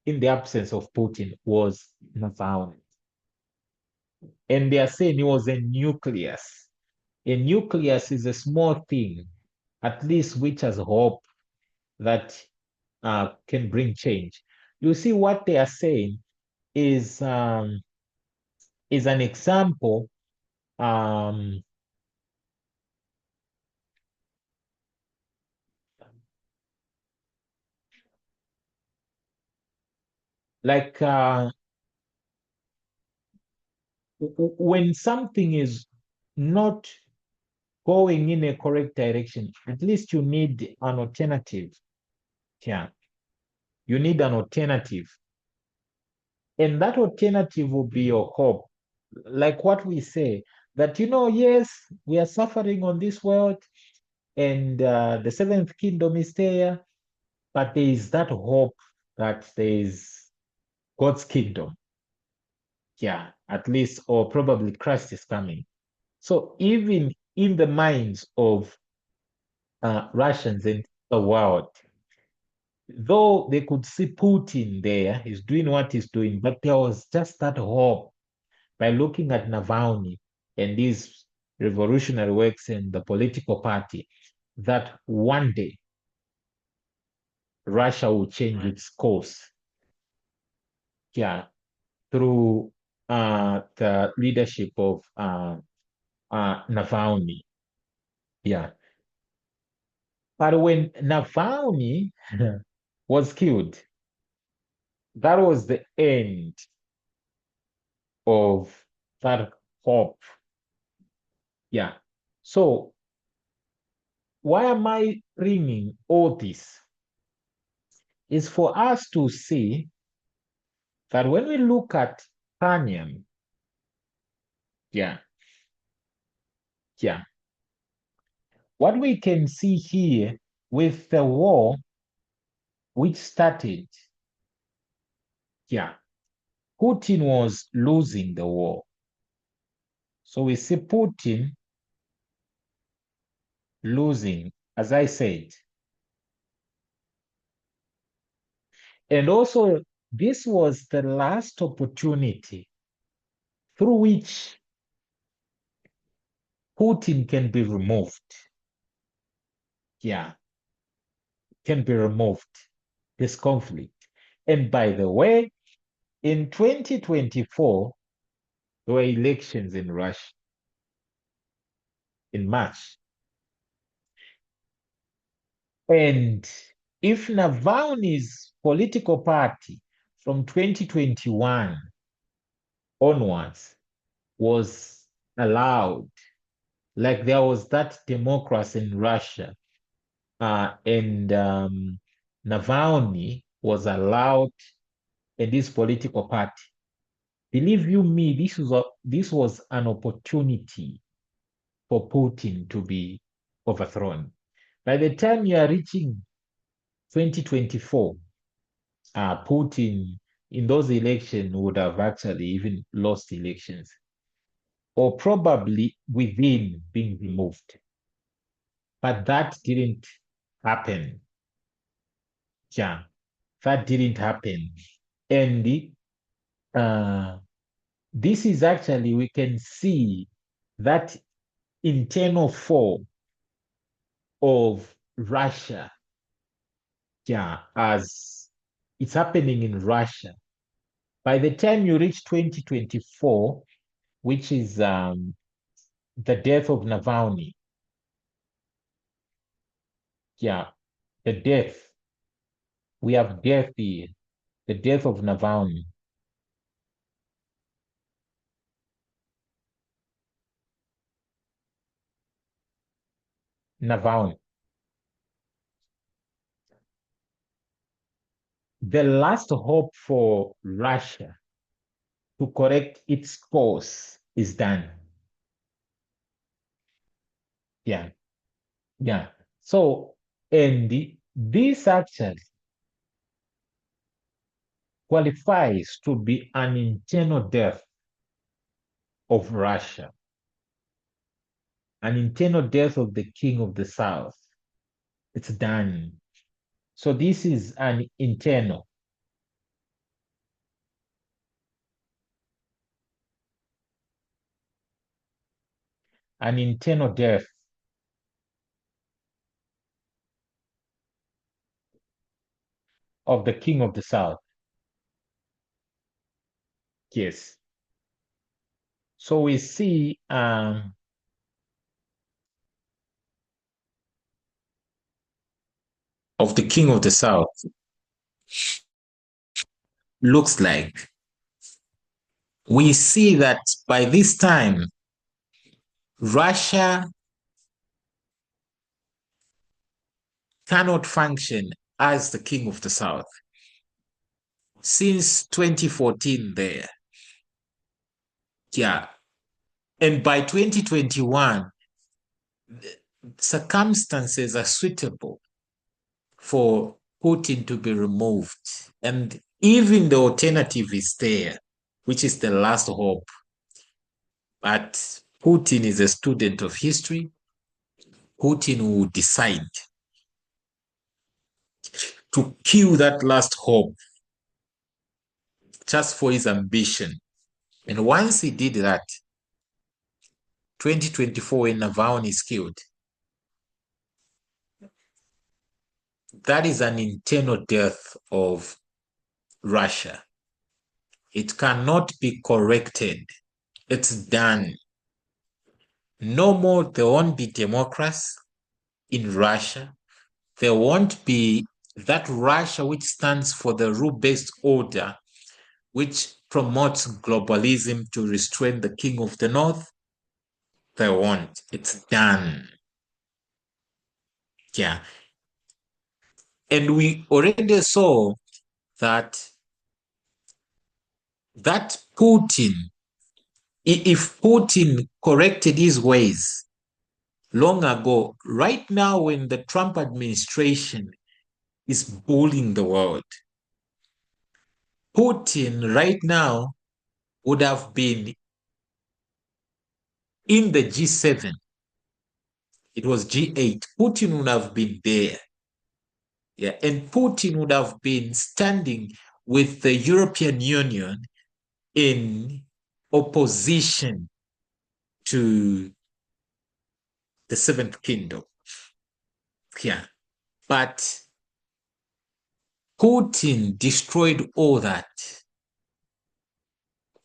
in the absence of Putin, was Navalny. And they are saying he was a nucleus. A nucleus is a small thing, at least which has hope that can bring change. You see, what they are saying is an example. Like when something is not going in a correct direction, at least you need an alternative. Yeah, you need an alternative. And that alternative will be your hope. Like what we say, that, yes, we are suffering on this world, and the seventh kingdom is there, but there is that hope that there is God's kingdom. Yeah, at least, or probably Christ is coming. So even in the minds of Russians in the world, though they could see Putin there, he's doing what he's doing, but there was just that hope by looking at Navalny and his revolutionary works in the political party that one day Russia will change its course. Yeah, through the leadership of Navalny. Yeah. But when Navalny was killed, that was the end of that hope. Yeah. So why am I bringing all this? Is for us to see that when we look at Panion, yeah, what we can see here with the war which started, Putin was losing the war. So we see Putin losing, as I said. And also, this was the last opportunity through which Putin can be removed. Yeah, can be removed, this conflict. And by the way, in 2024, there were elections in Russia in March. And if Navalny's political party from 2021 onwards was allowed, like there was that democracy in Russia, and Navalny was allowed in this political party. Believe you me, this was an opportunity for Putin to be overthrown. By the time you are reaching 2024, Putin in those elections would have actually even lost elections, or probably within being removed. But that didn't happen. Yeah, that didn't happen. And this is actually, we can see that internal fall of Russia, as it's happening in Russia. By the time you reach 2024, which is the death of Navalny, the death, we have death here, the death of Navalny. Navalny. The last hope for Russia to correct its course is done. Yeah. So, and this actually qualifies to be an internal death of Russia, an internal death of the king of the south. It's done. So this is an internal. An internal death of the king of the south. Yes. So we see of the king of the south looks like we see that by this time Russia cannot function as the king of the south since 2014 there. And by 2021, circumstances are suitable for Putin to be removed. And even the alternative is there, which is the last hope. But Putin is a student of history. Putin will decide to kill that last hope just for his ambition. And once he did that, 2024, when Navalny is killed, that is an internal death of Russia. It cannot be corrected. It's done. No more, there won't be democracy in Russia. There won't be that Russia which stands for the rule-based order, which promotes globalism to restrain the king of the north. There won't. It's done. Yeah. And we already saw that Putin, if Putin corrected his ways long ago, right now when the Trump administration is bullying the world, Putin right now would have been in the G7. It was G8. Putin would have been there. Yeah, and Putin would have been standing with the European Union in opposition to the Seventh Kingdom. Yeah. But Putin destroyed all that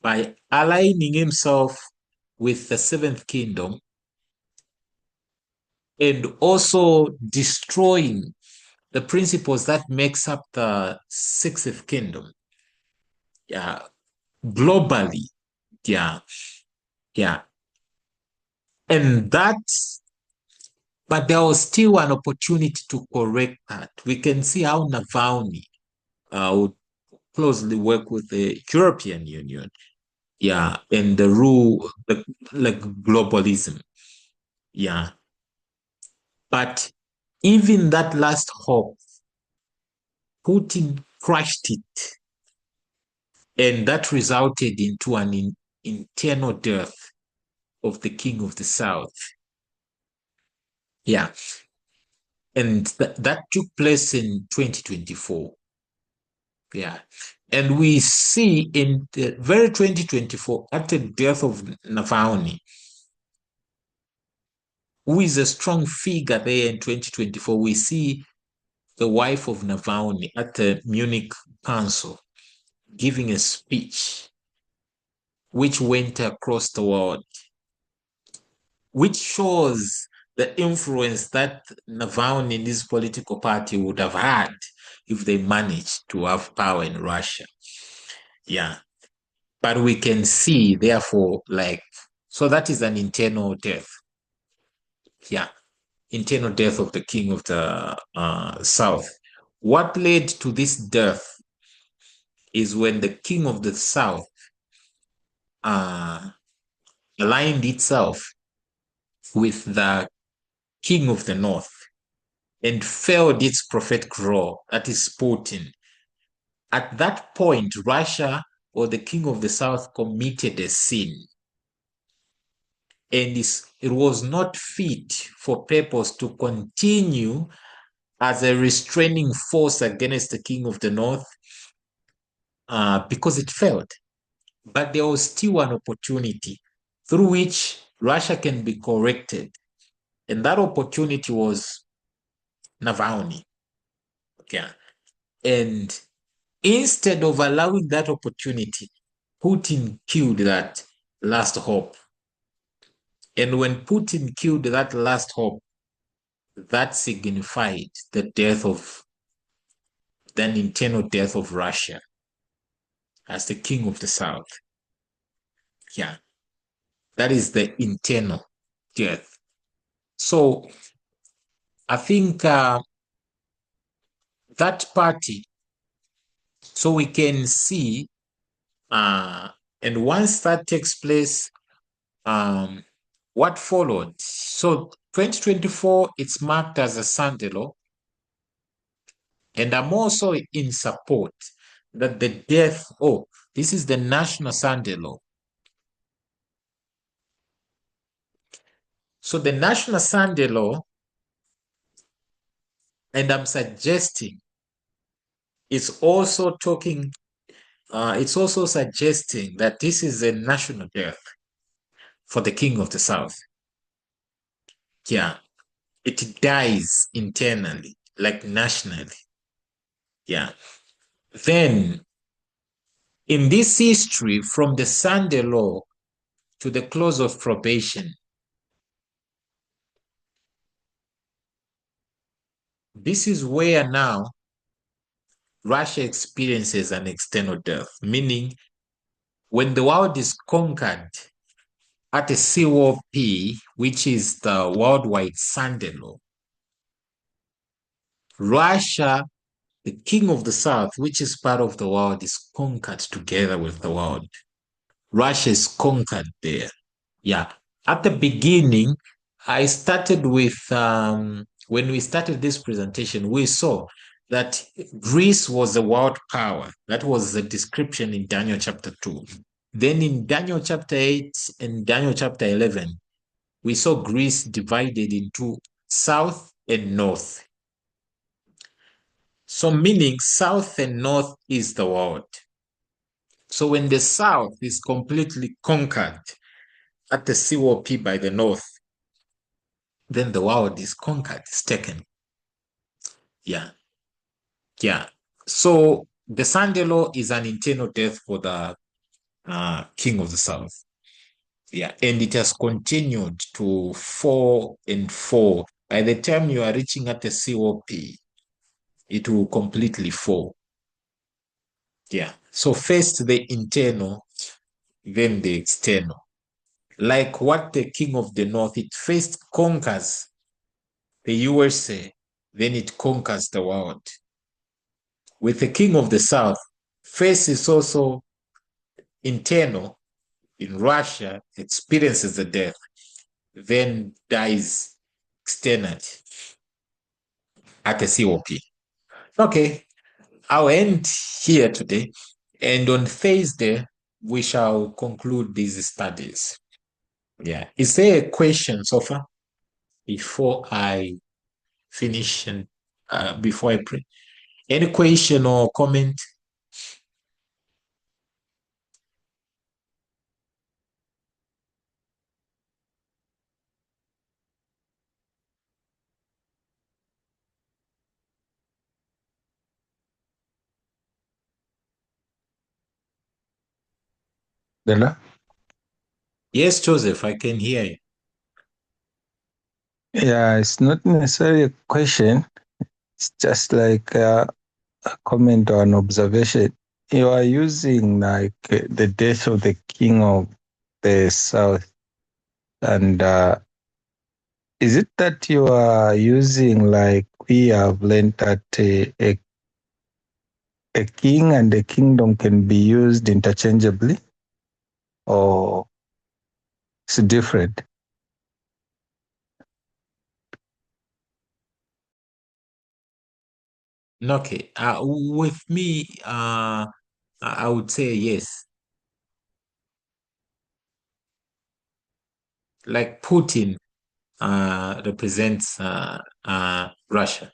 by aligning himself with the Seventh Kingdom and also destroying the principles that makes up the Sixth Kingdom. Yeah. Globally. Yeah. Yeah. And that, but there was still an opportunity to correct that. We can see how Navalny would closely work with the European Union, yeah, and the rule, like globalism, yeah. But even that last hope, Putin crushed it, and that resulted into an internal death of the king of the south. Yeah. And that took place in 2024. Yeah. And we see in the very 2024, after the death of Navalny, who is a strong figure there in 2024, we see the wife of Navalny at the Munich Council giving a speech which went across the world, which shows the influence that Navalny and his political party would have had if they managed to have power in Russia. Yeah. But we can see, therefore, like, so that is an internal death. Yeah. Internal death of the king of the south. What led to this death is when the king of the south aligned itself with the king of the north and failed its prophetic role, that is Putin. At that point, Russia or the king of the south committed a sin. And it was not fit for purpose to continue as a restraining force against the king of the north because it failed. But there was still an opportunity through which Russia can be corrected. And that opportunity was Navalny. Okay. And instead of allowing that opportunity, Putin killed that last hope. And when Putin killed that last hope, that signified the death of, the internal death of Russia as the king of the south. Yeah. That is the internal death. So I think that party, so we can see, and once that takes place, what followed? So 2024, it's marked as a Sunday law. And I'm also in support that the death, this is the National Sunday law. So the National Sunday law, and I'm suggesting, is also talking it's also suggesting that this is a national death for the king of the south. Yeah, it dies internally, like nationally. Yeah. Then, in this history, from the Sunday law to the close of probation, this is where now Russia experiences an external death, meaning when the world is conquered at a COP, which is the worldwide Sunday law, Russia, the king of the south, which is part of the world, is conquered together with the world. Russia is conquered there. Yeah. At the beginning, I started with, when we started this presentation, we saw that Greece was a world power. That was the description in Daniel chapter 2. Then in Daniel chapter 8 and Daniel chapter 11, we saw Greece divided into south and north. So meaning south and north is the world. So when the south is completely conquered at the COP by the north, then the world is conquered, it's taken. Yeah. Yeah. So the Sunday law is an internal death for the king of the south. Yeah. And it has continued to fall and fall. By the time you are reaching at the COP, it will completely fall. Yeah. So first the internal, then the external. Like what the king of the north, it first conquers the USA, then it conquers the world. With the king of the south, first is also internal in Russia, experiences the death, then dies externally at the COP. Okay, I'll end here today. And on Thursday, we shall conclude these studies. Yeah. Is there a question so far before I finish and before I pray? Any question or comment? Bella? Yes, Joseph, I can hear you. Yeah, it's not necessarily a question. It's just like a comment or an observation. You are using like the death of the king of the south, and is it that you are using like we have learned that a king and a kingdom can be used interchangeably, or it's different? Okay. With me, I would say yes. Like Putin represents Russia.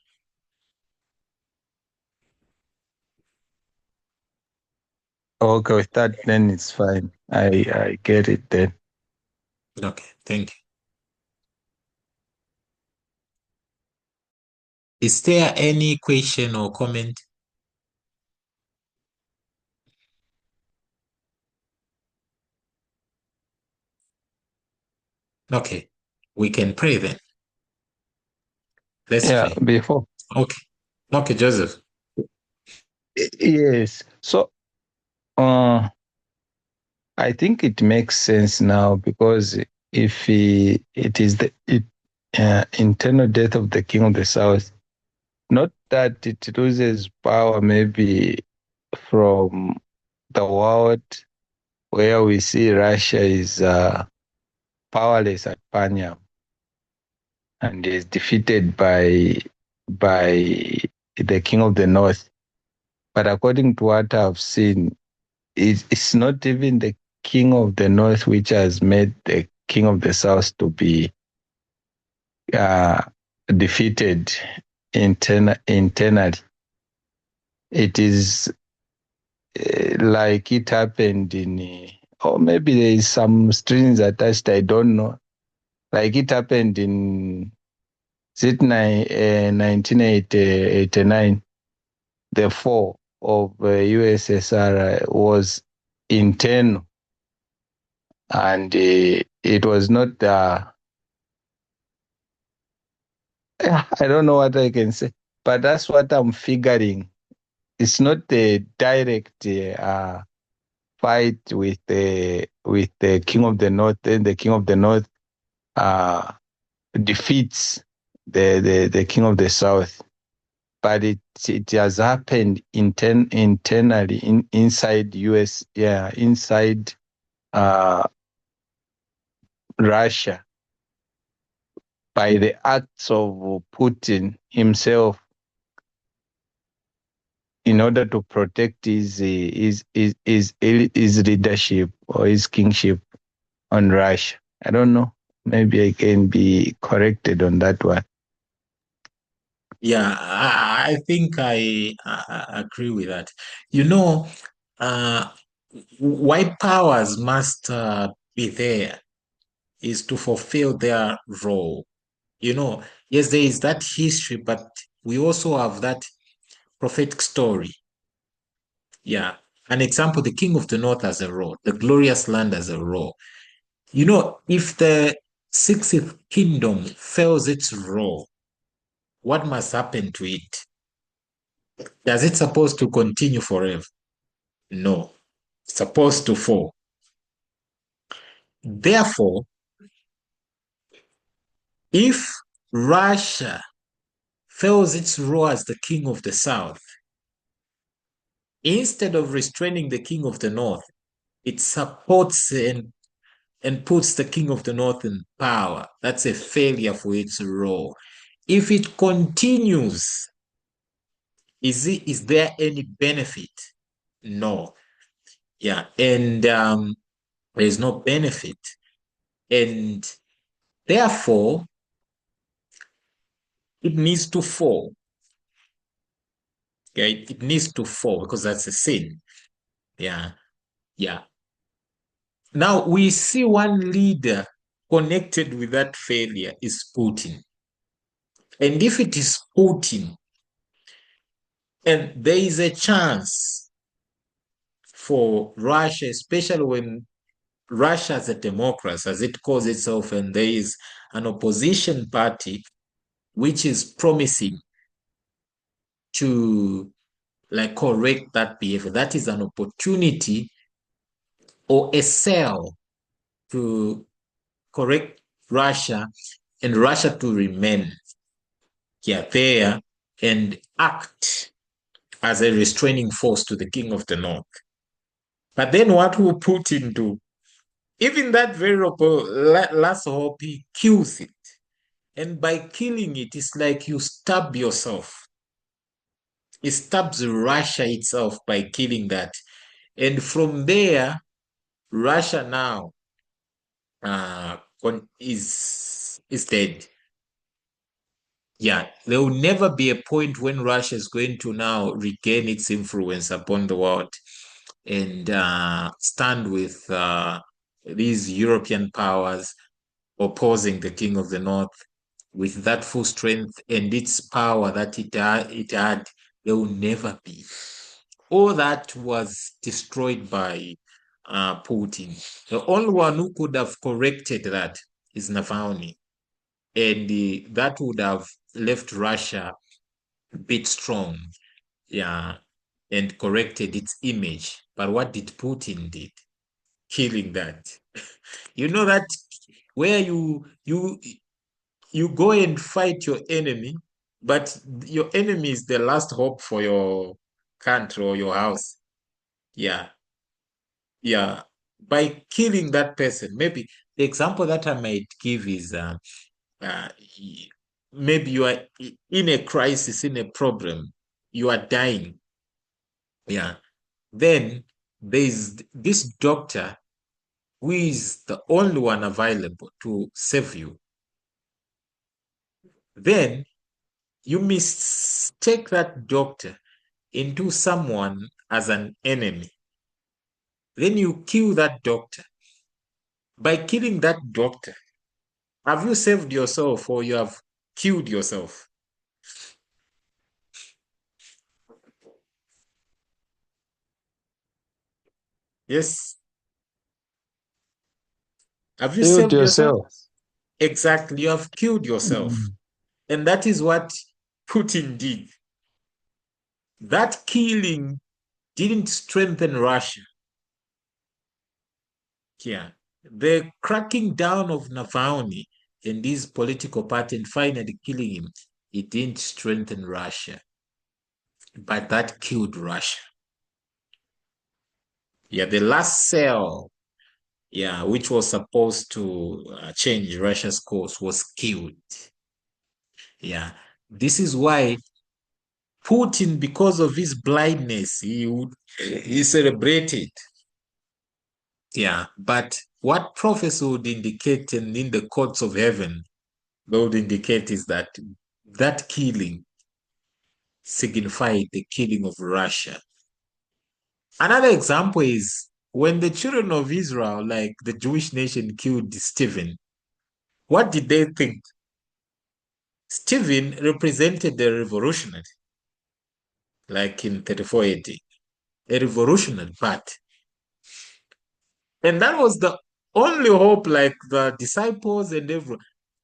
Okay, with that, then it's fine. I get it then. Okay, thank you. Is there any question or comment? Okay, we can pray then. Let's Yeah, pray. before. Okay. Okay, Joseph. Yes. So, I think it makes sense now because if it is the internal death of the king of the south, not that it loses power maybe from the world where we see Russia is powerless at Panyam and is defeated by the king of the north. But according to what I've seen, it's not even the king of the north which has made the king of the south to be uh, defeated internally. It is like it happened in, or maybe there is some strings attached, I don't know. Like it happened in, is it 1989? The fall of USSR was internal, and it was not, I don't know what I can say, but that's what I'm figuring. It's not a direct fight with the King of the North, and the King of the North uh, defeats the King of the South, but it has happened internally inside US, yeah, inside uh, Russia, by the acts of Putin himself, in order to protect his leadership or his kingship on Russia. I don't know. Maybe I can be corrected on that one. Yeah, I think I agree with that. You know, uh, why powers must be there is to fulfill their role. You know, yes, there is that history, but we also have that prophetic story. Yeah. An example, the King of the North has a role, the glorious land has a role. You know, if the 60th kingdom fails its role, what must happen to it? Does it supposed to continue forever? No. It's supposed to fall. Therefore, if Russia fails its role as the king of the South, instead of restraining the king of the North, it supports and puts the king of the North in power. That's a failure for its role. If it continues, is there any benefit? No. Yeah. And there's no benefit. And therefore, it needs to fall. Yeah, it needs to fall because that's a sin. Yeah. Yeah. Now we see one leader connected with that failure is Putin. And if it is Putin, and there is a chance for Russia, especially when Russia as a democracy, as it calls itself, and there is an opposition party which is promising to like correct that behavior. That is an opportunity or a sell to correct Russia and Russia to remain there and act as a restraining force to the King of the North. But then what will Putin do? Even that very last hope, he kills it. And by killing it, it's like you stab yourself. It stabs Russia itself by killing that. And from there, Russia now is dead. Yeah, there will never be a point when Russia is going to now regain its influence upon the world and stand with these European powers opposing the King of the North with that full strength and its power that it had. There will never be. All that was destroyed by Putin. The only one who could have corrected that is Navalny. And that would have left Russia a bit strong, yeah, and corrected its image. But what did Putin did? Killing that. You know that where you go and fight your enemy, but your enemy is the last hope for your country or your house. Yeah. Yeah. By killing that person, maybe the example that I might give is uh, maybe you are in a crisis, in a problem, you are dying. Yeah. Then there's this doctor who is the only one available to save you. Then you mistake that doctor into someone as an enemy. Then you kill that doctor. By killing that doctor, have you saved yourself or you have killed yourself? Yes. Have you Killed saved yourself? yourself. Exactly. You have killed yourself. Mm. And that is what Putin did. That killing didn't strengthen Russia. Yeah. The cracking down of Navalny and his political party and finally killing him, it didn't strengthen Russia. But that killed Russia. Yeah, the last cell, yeah, which was supposed to change Russia's course was killed. Yeah, this is why Putin, because of his blindness, he celebrated. Yeah, but what prophecy would indicate, and in the courts of heaven, they would indicate is that that killing signified the killing of Russia. Another example is when the children of Israel, like the Jewish nation, killed Stephen, what did they think? Stephen represented the revolutionary, like in 34 AD, a revolutionary party. And that was the only hope, like the disciples and everyone,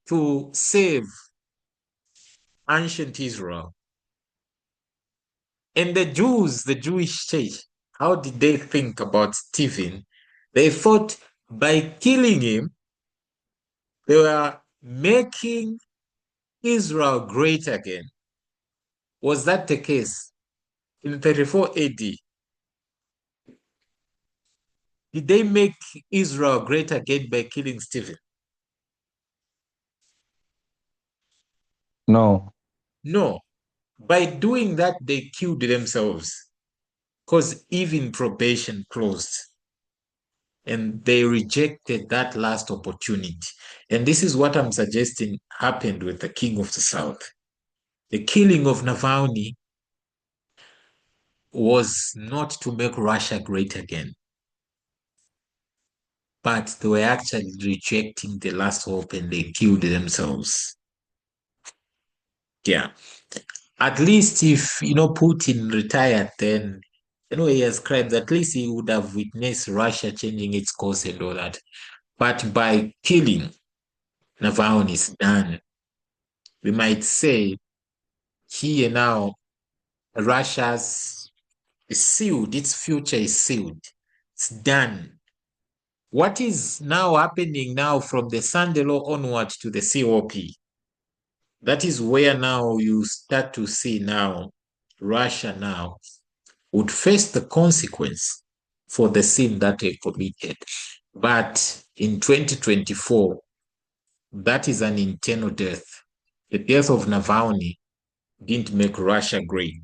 to save ancient Israel. And the Jews, the Jewish church, how did they think about Stephen? They thought by killing him, they were making Israel great again. Was that the case? In 34 AD, did they make Israel great again by killing Stephen? No. No. By doing that, they killed themselves because even probation closed and they rejected that last opportunity. And this is what I'm suggesting happened with the king of the south. The killing of Navalny was not to make Russia great again, but they were actually rejecting the last hope and they killed themselves. Yeah. At least if, Putin retired, then, he has crimes, at least he would have witnessed Russia changing its course and all that. But by killing, Navalny is done. We might say here now, Russia's is sealed, its future is sealed. It's done. What is now happening now from the Sunday law onward to the COP? That is where now you start to see now Russia now would face the consequence for the sin that they committed. But in 2024, that is an internal death. The death of Navalny didn't make Russia great.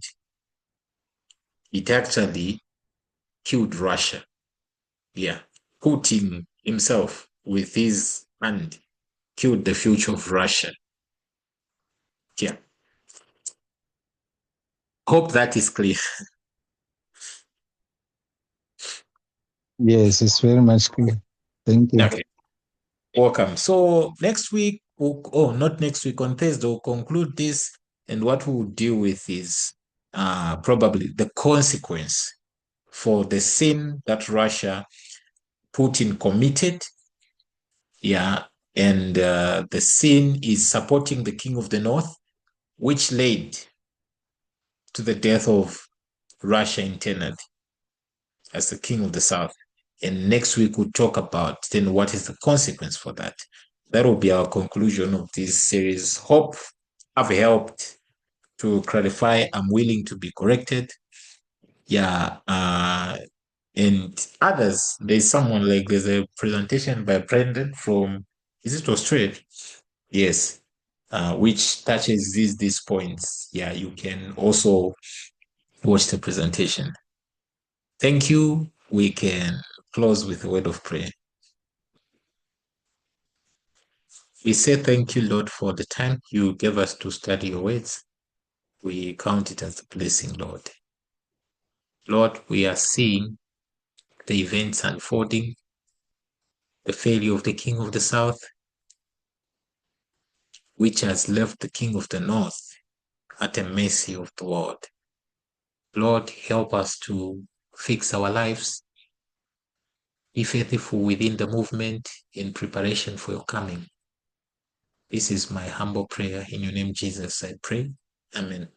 It actually killed Russia. Yeah. Putin himself, with his hand, killed the future of Russia. Yeah. Hope that is clear. Yes, it's very much clear. Thank you. Okay. Welcome. So next week, not next week, on Thursday, we'll conclude this. And what we'll deal with is probably the consequence for the sin that Putin committed. Yeah. And the sin is supporting the king of the north, which led to the death of Russia internally as the king of the south. And next week, we'll talk about then what is the consequence for that. That will be our conclusion of this series. Hope I've helped to clarify. I'm willing to be corrected. Yeah. And others, there's a presentation by Brendan from, is it Australia? Yes. Which touches these points. Yeah, you can also watch the presentation. Thank you. We can close with a word of prayer. We say thank you, Lord, for the time you gave us to study your words. We count it as a blessing, Lord. Lord, we are seeing the events unfolding, the failure of the King of the South, which has left the King of the North at the mercy of the world. Lord, help us to fix our lives, be faithful within the movement in preparation for your coming. This is my humble prayer. In your name, Jesus, I pray. Amen.